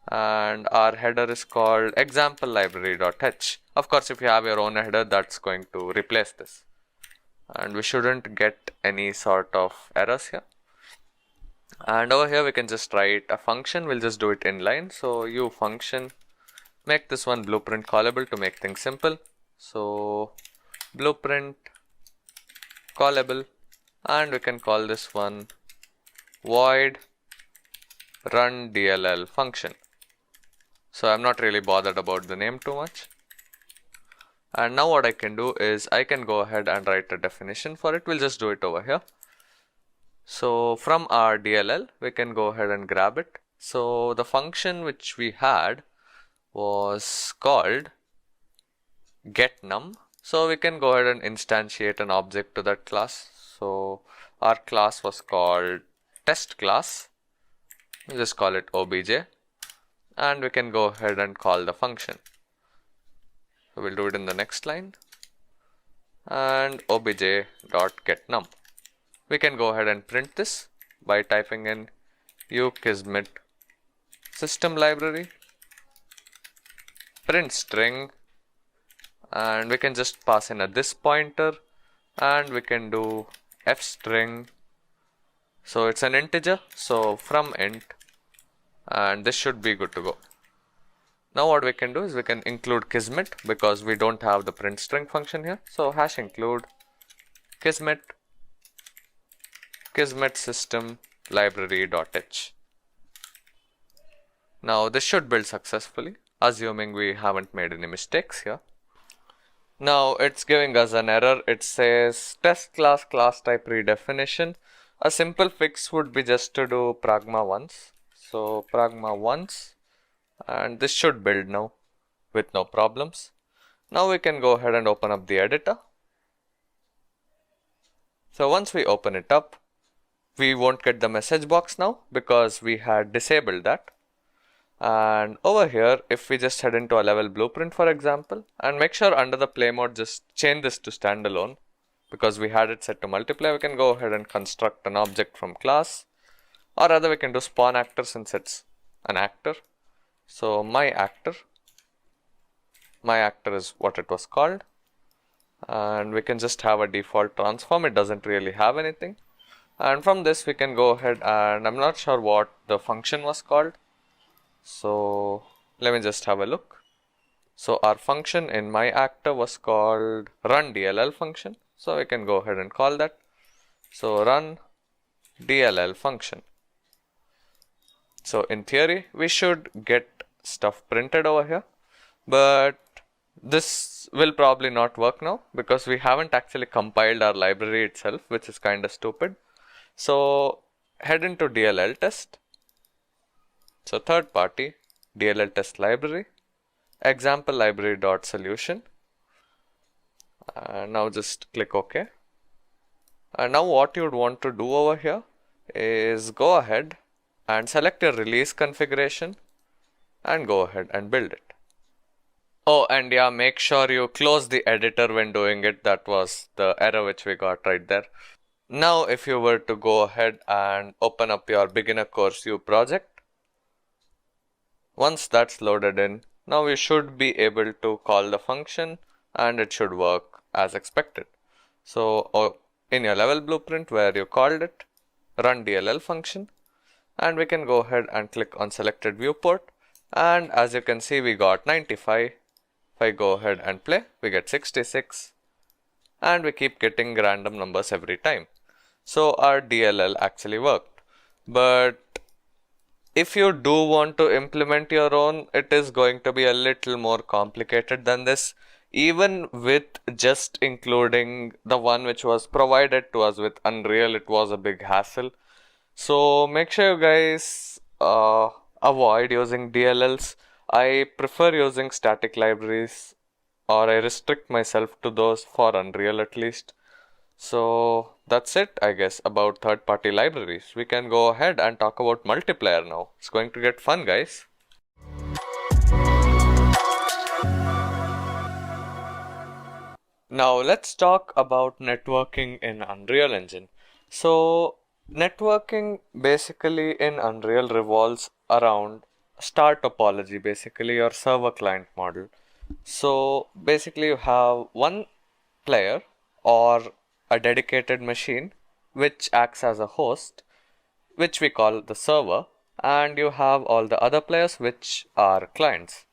and our header is called example library.h. Of course, if you have your own header, that's going to replace this. And we shouldn't get any sort of errors here. And over here we can just write a function. We'll just do it inline. So u function, make this one blueprint callable to make things simple. So blueprint callable, and we can call this one void run DLL function. So I'm not really bothered about the name too much. And now what I can do is I can go ahead and write a definition for it. We'll just do it over here. So from our DLL, we can go ahead and grab it. So the function which we had was called getNum. So we can go ahead and instantiate an object to that class. So our class was called test class. We'll just call it obj, and we can go ahead and call the function. So we'll do it in the next line, and obj.getNum. We can go ahead and print this by typing in ukismet system library print string, and we can just pass in a this pointer, and we can do f string. So it's an integer, so from int, and this should be good to go. Now what we can do is we can include Kismet because we don't have the print string function here. So hash include Kismet system library.h. Now this should build successfully, assuming we haven't made any mistakes here. Now it's giving us an error. It says test class type redefinition. A simple fix would be just to do pragma once. So pragma once, and this should build now with no problems. Now we can go ahead and open up the editor. So once we open it up, we won't get the message box now because we had disabled that. And over here, if we just head into a level blueprint, for example, and make sure under the play mode, just change this to standalone because we had it set to multiply, we can go ahead and construct an object from class, or rather we can do spawn actor since it's an actor. So my actor is what it was called, and we can just have a default transform. It doesn't really have anything. And from this we can go ahead, and I'm not sure what the function was called. So let me just have a look. So our function in my actor was called run DLL function. So we can go ahead and call that. So run DLL function. So in theory, we should get stuff printed over here, but this will probably not work now because we haven't actually compiled our library itself, which is kind of stupid. So head into DLL test. So third party DLL test library, example library.solution. Now just click OK. And now what you would want to do over here is go ahead and select your release configuration and go ahead and build it. Oh, and yeah, make sure you close the editor when doing it. That was the error which we got right there. Now, if you were to go ahead and open up your beginner course U project, once that's loaded in, now you should be able to call the function and it should work as expected. So in your level blueprint where you called it, run DLL function, and we can go ahead and click on selected viewport, and as you can see we got 95. If I go ahead and play, we get 66, and we keep getting random numbers every time. So our DLL actually worked. But if you do want to implement your own, it is going to be a little more complicated than this. Even with just including the one which was provided to us with Unreal, it was a big hassle. So make sure you guys avoid using DLLs. I prefer using static libraries, or I restrict myself to those for Unreal at least. So that's it, I guess, about third-party libraries. We can go ahead and talk about multiplayer now. It's going to get fun, guys. Now let's talk about networking in Unreal Engine. So networking basically in Unreal revolves around star topology, basically your server client model. So basically you have one player or a dedicated machine which acts as a host, which we call the server, and you have all the other players which are clients.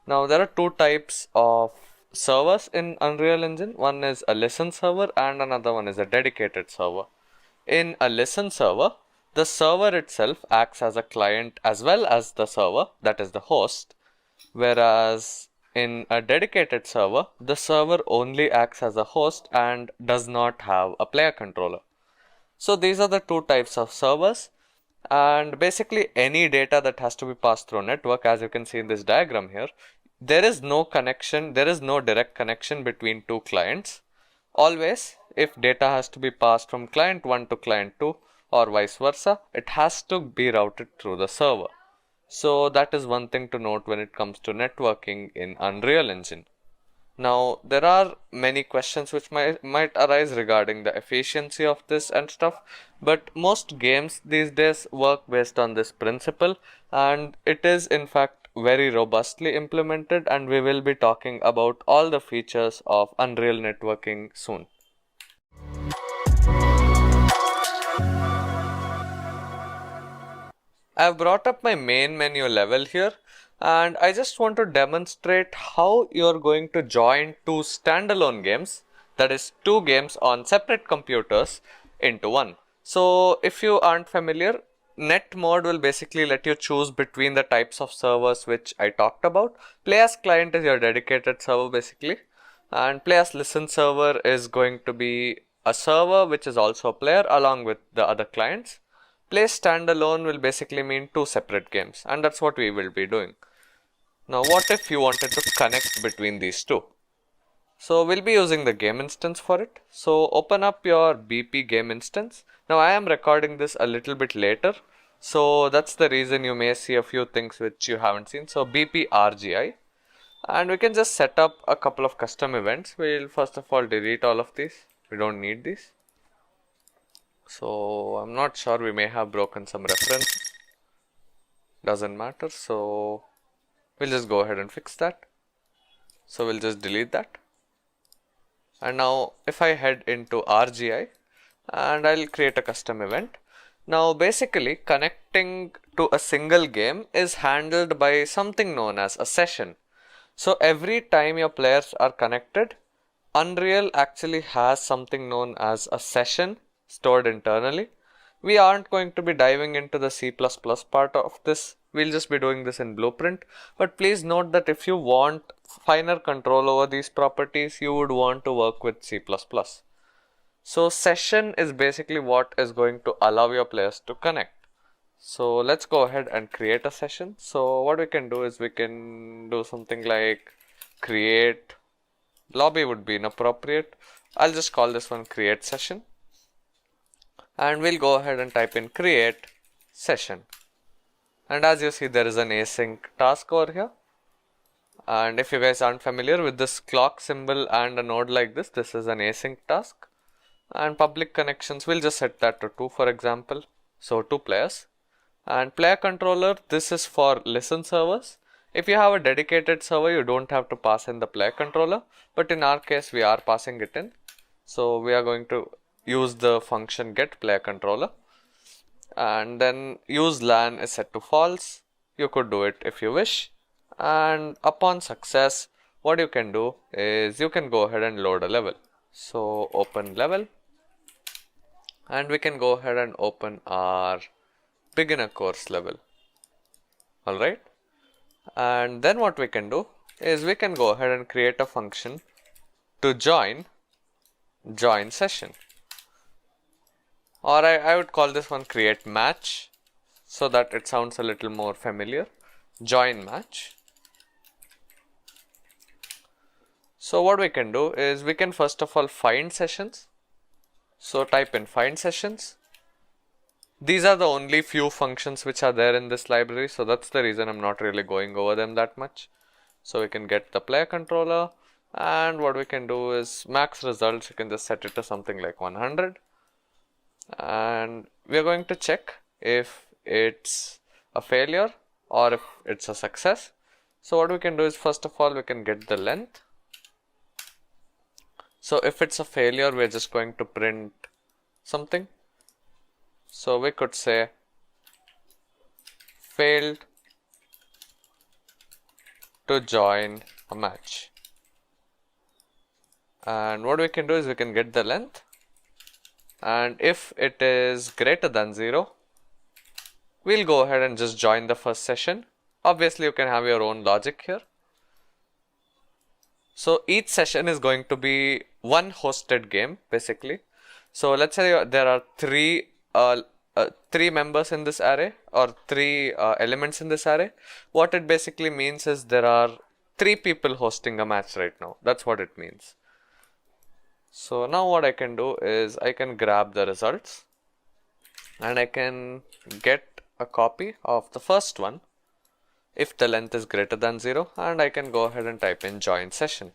Now there are two types of servers in Unreal Engine. One is a listen server and another one is a dedicated server. In a listen server, the server itself acts as a client as well as the server, that is the host, whereas in a dedicated server, the server only acts as a host and does not have a player controller. So these are the two types of servers, and basically any data that has to be passed through a network, as you can see in this diagram here, there is no connection, there is no direct connection between two clients. Always, if data has to be passed from client 1 to client 2 or vice versa, it has to be routed through the server. So that is one thing to note when it comes to networking in Unreal Engine. Now there are many questions which might arise regarding the efficiency of this and stuff, but most games these days work based on this principle, and it is in fact very robustly implemented, and we will be talking about all the features of Unreal networking soon. I've brought up my main menu level here, and I just want to demonstrate how you're going to join two standalone games, that is two games on separate computers, into one. So if you aren't familiar, net mode will basically let you choose between the types of servers which I talked about. Play as client is your dedicated server basically, and play as listen server is going to be a server which is also a player along with the other clients. Play standalone will basically mean two separate games, and that's what we will be doing. Now what if you wanted to connect between these two? So we'll be using the game instance for it. So open up your BP game instance. Now I am recording this a little bit later, so that's the reason you may see a few things which you haven't seen. So BP RGI, and we can just set up a couple of custom events. We'll first of all delete all of these. We don't need these. So I'm not sure, we may have broken some reference, doesn't matter, so we'll just go ahead and fix that. So we'll just delete that, and now if I head into RGI and I'll create a custom event. Now basically connecting to a single game is handled by something known as a session. So every time your players are connected, Unreal actually has something known as a session stored internally. We aren't going to be diving into the C++ part of this. We'll just be doing this in Blueprint. But please note that if you want finer control over these properties, you would want to work with C++. So session is basically what is going to allow your players to connect. So let's go ahead and create a session. So what we can do is we can do something like create lobby would be inappropriate. I'll just call this one create session, and we'll go ahead and type in create session. And as you see, there is an async task over here. And if you guys aren't familiar with this clock symbol and a node like this is an async task. And public connections, we'll just set that to 2 for example. So 2 players. And player controller, this is for listen servers. If you have a dedicated server, you don't have to pass in the player controller. But in our case, we are passing it in. So we are going to use the function get player controller. And then use LAN is set to false. You could do it if you wish. And upon success, what you can do is you can go ahead and load a level. So open level. And we can go ahead and open our beginner course level. Alright. And then what we can do is we can go ahead and create a function to join session. Or I would call this one create match so that it sounds a little more familiar. Join match. So what we can do is we can first of all find sessions. So type in find sessions. These are the only few functions which are there in this library, so that's the reason I'm not really going over them that much. So we can get the player controller, and what we can do is max results, you can just set it to something like 100. And we are going to check if it's a failure or if it's a success. So what we can do is first of all we can get the length. So if it's a failure, we're just going to print something. So we could say failed to join a match. And what we can do is we can get the length. And if it is greater than 0, we'll go ahead and just join the first session. Obviously, you can have your own logic here. So each session is going to be one hosted game, basically. So let's say there are three members in this array or three elements in this array. What it basically means is there are 3 people hosting a match right now. That's what it means. So now what I can do is I can grab the results and I can get a copy of the first one if the length is greater than 0, and I can go ahead and type in join session.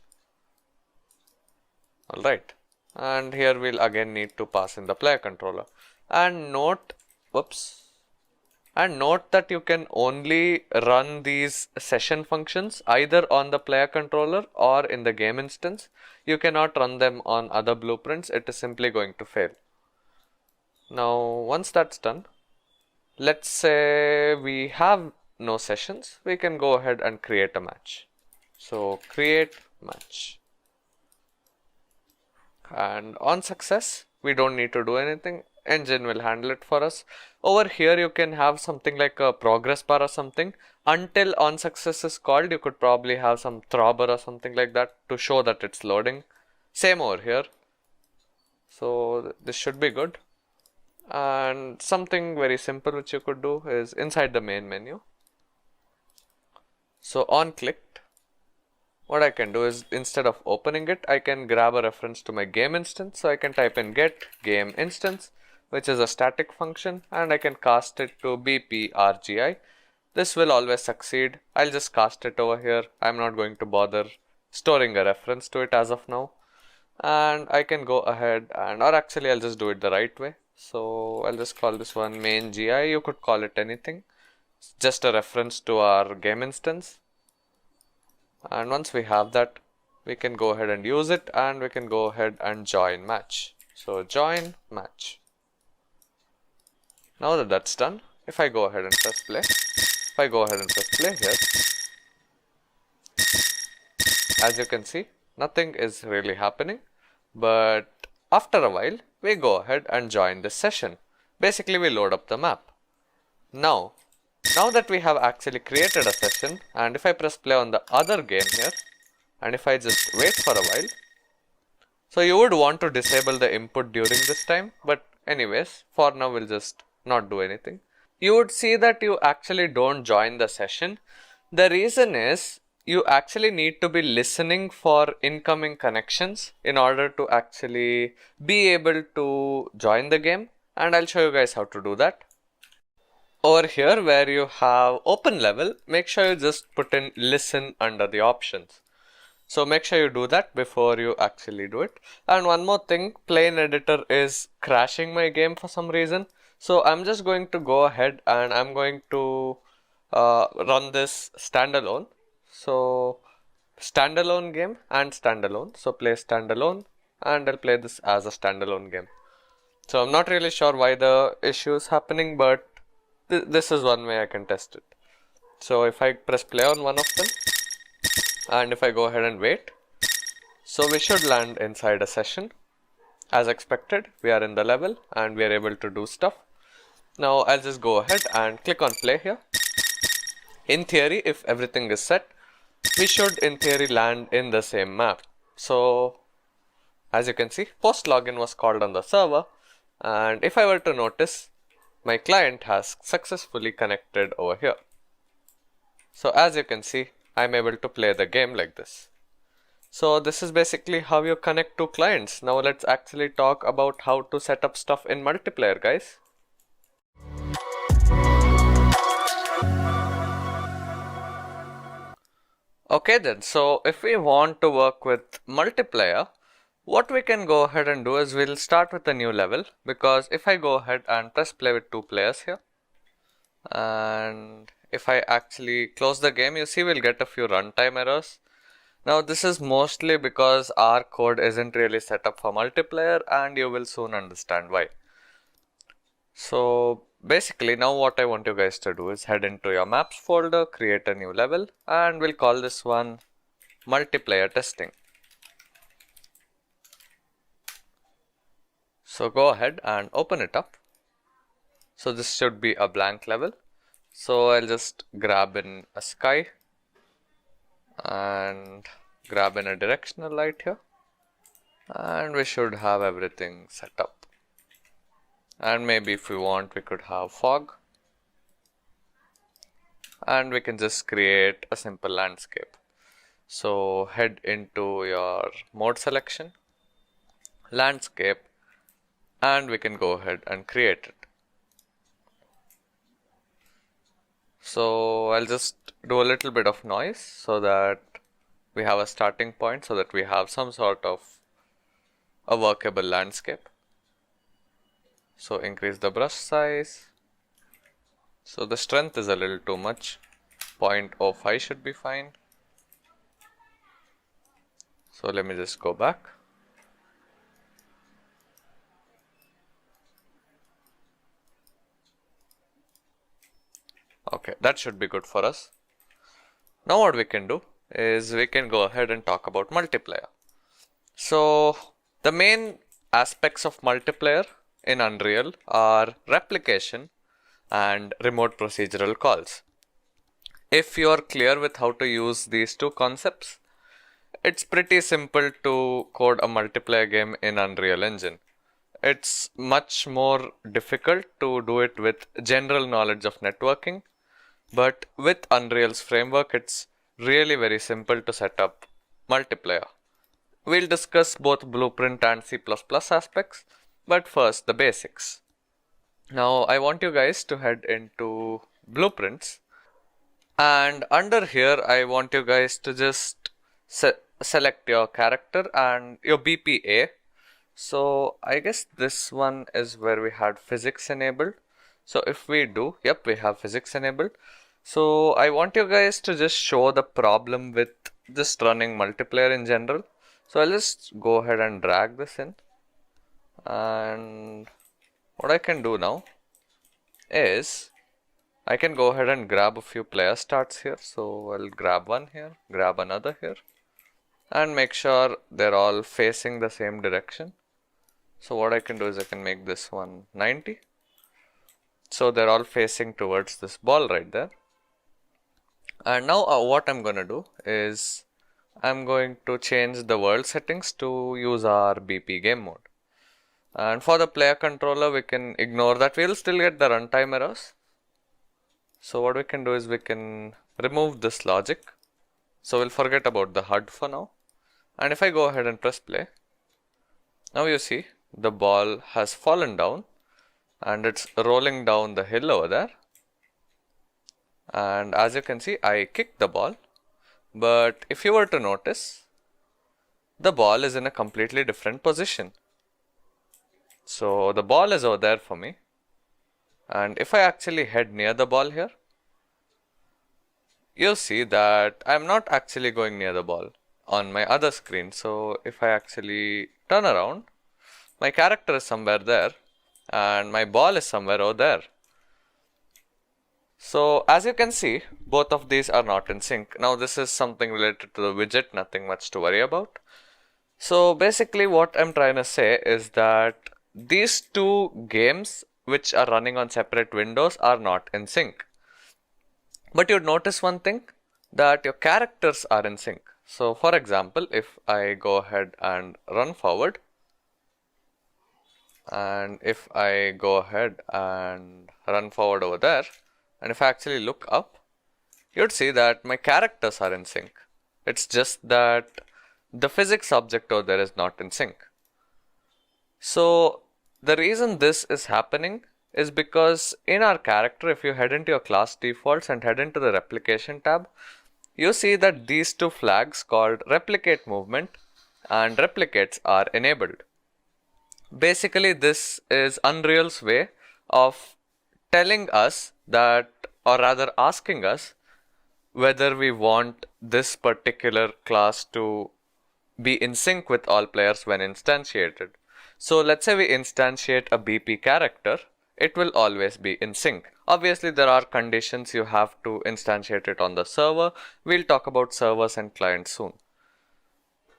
Alright, and here we'll again need to pass in the player controller. And note that you can only run these session functions either on the player controller or in the game instance. You cannot run them on other blueprints, it is simply going to fail. Now once that's done, let's say we have no sessions, we can go ahead and create a match. So create match. And on success, we don't need to do anything. Engine will handle it for us. Over here you can have something like a progress bar or something. Until on success is called, you could probably have some throbber or something like that to show that it's loading. Same over here. So this should be good. And something very simple which you could do is inside the main menu. So on clicked, what I can do is instead of opening it, I can grab a reference to my game instance. So I can type in get game instance, which is a static function, and I can cast it to bprgi. This will always succeed. I'll just cast it over here. I'm not going to bother storing a reference to it as of now. And I can go ahead and, or actually I'll just do it the right way. So I'll just call this one main GI. You could call it anything. It's just a reference to our game instance. And once we have that, we can go ahead and use it, and we can go ahead and join match. So join match. Now that that's done, if I go ahead and press play, here, as you can see, nothing is really happening. But after a while, we go ahead and join this session. Basically, we load up the map. Now that we have actually created a session, and if I press play on the other game here, and if I just wait for a while, so you would want to disable the input during this time, but anyways, for now we'll just not do anything. You would see that you actually don't join the session. The reason is you actually need to be listening for incoming connections in order to actually be able to join the game, and I'll show you guys how to do that. Over here where you have open level, make sure you just put in listen under the options. So make sure you do that before you actually do it. And one more thing, plain editor is crashing my game for some reason. So I'm just going to go ahead and I'm going to run this standalone. So standalone game and standalone. So play standalone and I'll play this as a standalone game. So I'm not really sure why the issue is happening, but this is one way I can test it. So if I press play on one of them and if I go ahead and wait, so we should land inside a session. As expected, we are in the level and we are able to do stuff. Now I'll just go ahead and click on play here. In theory, if everything is set, we should in theory land in the same map. So as you can see, post login was called on the server, and if I were to notice, my client has successfully connected over here. So as you can see, I'm able to play the game like this. So this is basically how you connect to clients. Now let's actually talk about how to set up stuff in multiplayer, guys. Okay then, so if we want to work with multiplayer, what we can go ahead and do is we'll start with a new level, because if I go ahead and press play with 2 players here, and if I actually close the game, you see we'll get a few runtime errors. Now this is mostly because our code isn't really set up for multiplayer, and you will soon understand why. So basically now what I want you guys to do is head into your maps folder, create a new level, and we'll call this one multiplayer testing. So go ahead and open it up. So this should be a blank level. So I'll just grab in a sky and grab in a directional light here, and we should have everything set up. And maybe if we want, we could have fog, and we can just create a simple landscape. So head into your mode selection, landscape, and we can go ahead and create it. So I'll just do a little bit of noise so that we have a starting point, so that we have some sort of a workable landscape. So increase the brush size. So the strength is a little too much. 0.05 should be fine. So let me just go back. Okay, that should be good for us. Now what we can do is we can go ahead and talk about multiplayer. So the main aspects of multiplayer in Unreal are replication and remote procedural calls. If you are clear with how to use these two concepts, it's pretty simple to code a multiplayer game in Unreal Engine. It's much more difficult to do it with general knowledge of networking, but with Unreal's framework, it's really very simple to set up multiplayer. We'll discuss both Blueprint and C++ aspects, but first the basics. Now I want you guys to head into Blueprints, and under here I want you guys to just select your character and your BPA. So I guess this one is where we had physics enabled. So if we do, yep, we have physics enabled. So I want you guys to just show the problem with just running multiplayer in general. So I'll just go ahead and drag this in, and what I can do now is I can go ahead and grab a few player starts here. So I'll grab one here, grab another here, and make sure they're all facing the same direction. So what I can do is I can make this one 90. So they're all facing towards this ball right there. And now what I'm going to do is I'm going to change the world settings to use our BP game mode. And for the player controller, we can ignore that. We'll still get the runtime errors. So what we can do is we can remove this logic. So we'll forget about the HUD for now. And if I go ahead and press play, now you see the ball has fallen down and it's rolling down the hill over there. And as you can see, I kicked the ball. But if you were to notice, the ball is in a completely different position. So the ball is over there for me. And if I actually head near the ball here, you'll see that I'm not actually going near the ball on my other screen. So if I actually turn around, my character is somewhere there and my ball is somewhere over there. So as you can see, both of these are not in sync. Now this is something related to the widget, nothing much to worry about. So basically what I'm trying to say is that these two games which are running on separate windows are not in sync. But you'd notice one thing, that your characters are in sync. So for example, if I go ahead and run forward, and if I go ahead and run forward over there, and if I actually look up, you'd see that my characters are in sync. It's just that the physics object over there is not in sync. So the reason this is happening is because in our character, if you head into your class defaults and head into the replication tab, you see that these two flags called replicate movement and replicates are enabled. Basically, this is Unreal's way of telling us that, or rather asking us, whether we want this particular class to be in sync with all players when instantiated. So let's say we instantiate a BP character, it will always be in sync. Obviously there are conditions, you have to instantiate it on the server. We'll talk about servers and clients soon.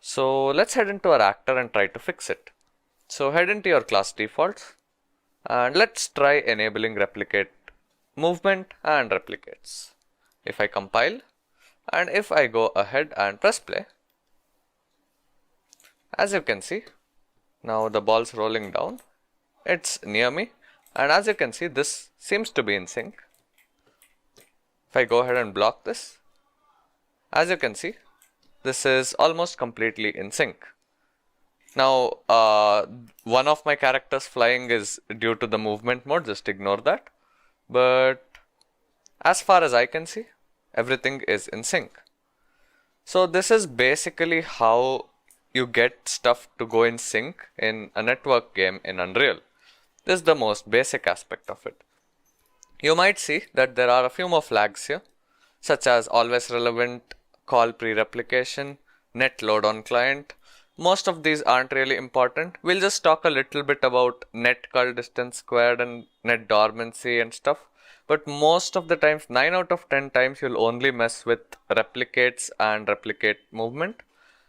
So let's head into our actor and try to fix it. So head into your class defaults and let's try enabling replicate movement and replicates. If I compile and if I go ahead and press play, as you can see, now the ball's rolling down, it's near me, and as you can see, this seems to be in sync. If I go ahead and block this, as you can see, this is almost completely in sync. Now, one of my characters flying is due to the movement mode, just ignore that. But as far as I can see, everything is in sync. So this is basically how you get stuff to go in sync in a network game in Unreal. This is the most basic aspect of it. You might see that there are a few more flags here, such as always relevant, call pre-replication, net load on client. Most of these aren't really important. We'll just talk a little bit about net cull distance squared and net dormancy and stuff. But most of the times, 9 out of 10 times, you'll only mess with replicates and replicate movement.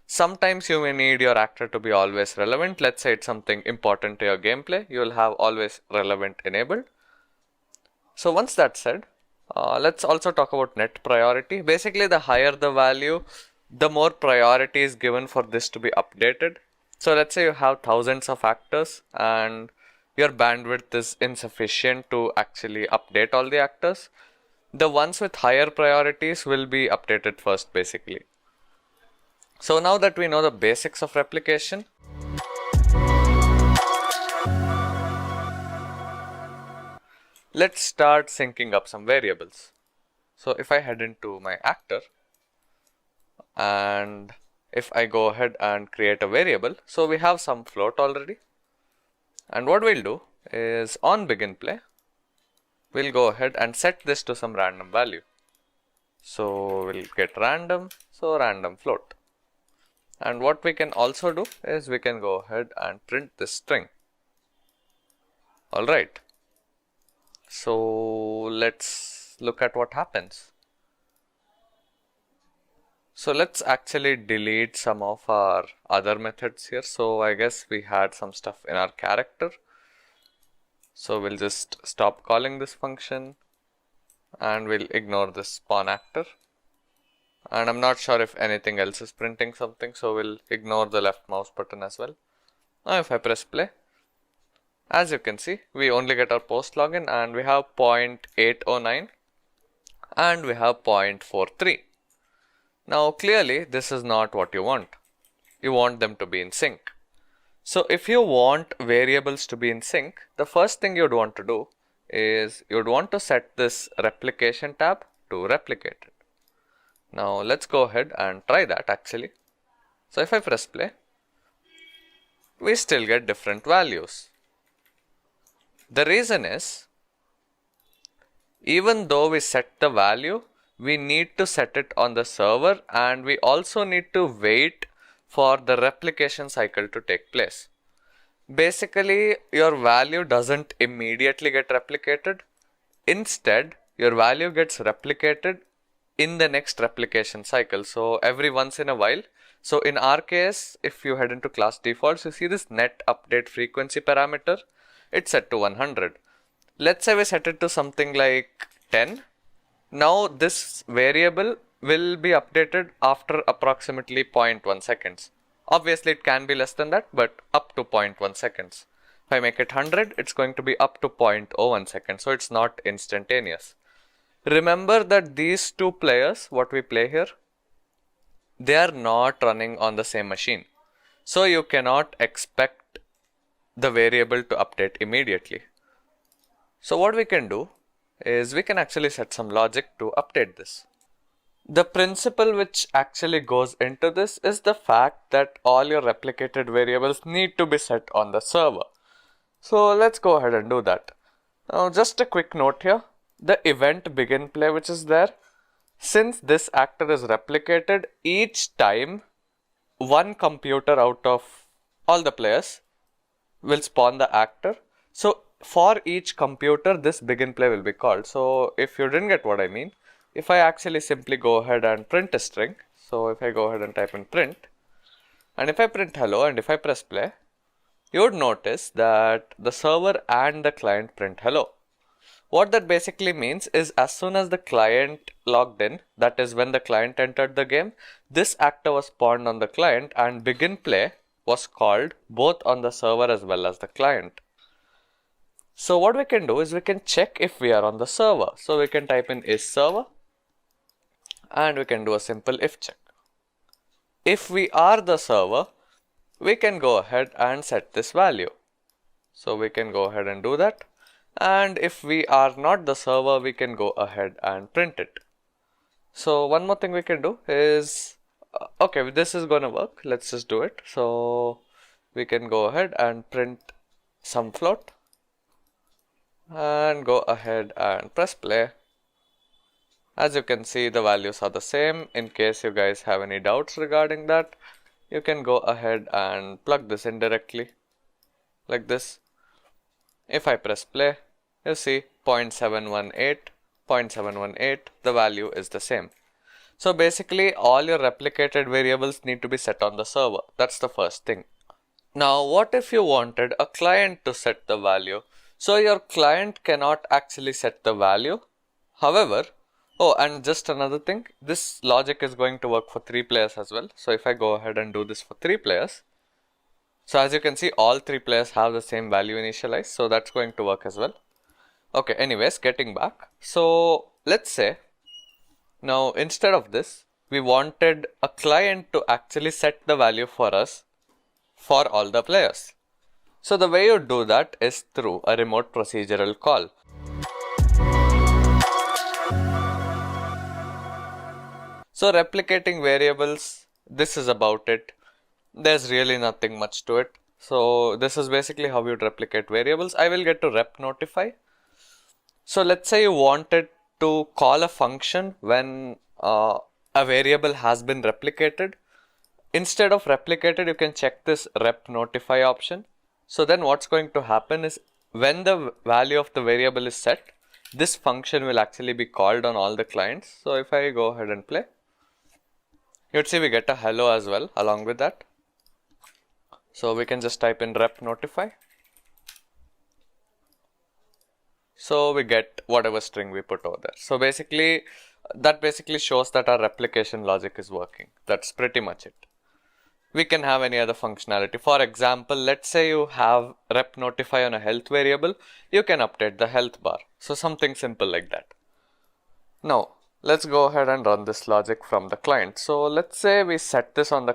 Sometimes you may need your actor to be always relevant. Let's say it's something important to your gameplay. You'll have always relevant enabled. So once that's said, let's also talk about net priority. Basically, the higher the value, the more priority is given for this to be updated. So let's say you have thousands of actors and your bandwidth is insufficient to actually update all the actors. The ones with higher priorities will be updated first, basically. So now that we know the basics of replication, let's start syncing up some variables. So if I head into my actor and if I go ahead and create a variable, so we have some float already. And what we'll do is on begin play, we'll go ahead and set this to some random value. So we'll get random, so random float. And what we can also do is we can go ahead and print this string. Alright. So let's look at what happens. So let's actually delete some of our other methods here. So I guess we had some stuff in our character. So we'll just stop calling this function and we'll ignore this spawn actor. And I'm not sure if anything else is printing something, so we'll ignore the left mouse button as well. Now if I press play, as you can see, we only get our post login and we have 0.809 and we have 0.43. Now clearly this is not what you want. You want them to be in sync. So if you want variables to be in sync, the first thing you'd want to do is you'd want to set this replication tab to replicate it. Now let's go ahead and try that actually. So if I press play, we still get different values. The reason is, even though we set the value, we need to set it on the server, and we also need to wait for the replication cycle to take place. Basically, your value doesn't immediately get replicated. Instead, your value gets replicated in the next replication cycle. So every once in a while. So in our case, if you head into class defaults, you see this net update frequency parameter. It's set to 100. Let's say we set it to something like 10. Now this variable will be updated after approximately 0.1 seconds. Obviously it can be less than that, but up to 0.1 seconds. If I make it 100, it's going to be up to 0.01 seconds, so it's not instantaneous. Remember that these two players, what we play here, they are not running on the same machine. So you cannot expect the variable to update immediately. So what we can do is we can actually set some logic to update this. The principle which actually goes into this is the fact that all your replicated variables need to be set on the server. So let's go ahead and do that. Now just a quick note here, the event begin play which is there, since this actor is replicated, each time one computer out of all the players will spawn the actor. So for each computer, this begin play will be called. So if you didn't get what I mean, if I actually simply go ahead and print a string, so if I go ahead and type in print, and if I print hello and if I press play, you would notice that the server and the client print hello. What that basically means is, as soon as the client logged in, that is when the client entered the game, this actor was spawned on the client and begin play was called both on the server as well as the client. So what we can do is we can check if we are on the server. So we can type in is server and we can do a simple if check. If we are the server, we can go ahead and set this value. So we can go ahead and do that. And if we are not the server, we can go ahead and print it. So one more thing we can do is, okay, this is gonna work. Let's just do it. So we can go ahead and print some float and go ahead and press play. As you can see, the values are the same. In case you guys have any doubts regarding that, you can go ahead and plug this in directly like this. If I press play, you see 0.718, 0.718, the value is the same. So basically all your replicated variables need to be set on the server. That's the first thing. Now what if you wanted a client to set the value? So your client cannot actually set the value. However, oh, and just another thing, this logic is going to work for 3 players as well. So if I go ahead and do this for 3 players, so as you can see, all 3 players have the same value initialized. So that's going to work as well. Okay, anyways, getting back. So let's say now instead of this, we wanted a client to actually set the value for us for all the players. So the way you do that is through a remote procedural call. So replicating variables, this is about it. There's really nothing much to it. So this is basically how you'd replicate variables. I will get to rep notify. So let's say you wanted to call a function when a variable has been replicated. Instead of replicated, you can check this rep notify option. So then what's going to happen is, when the value of the variable is set, this function will actually be called on all the clients. So if I go ahead and play, you'd see we get a hello as well along with that. So we can just type in rep notify. So we get whatever string we put over there. So basically, that basically shows that our replication logic is working. That's pretty much it. We can have any other functionality. For example, let's say you have rep notify on a health variable, you can update the health bar. So something simple like that. Now, let's go ahead and run this logic from the client. So let's say we set this on the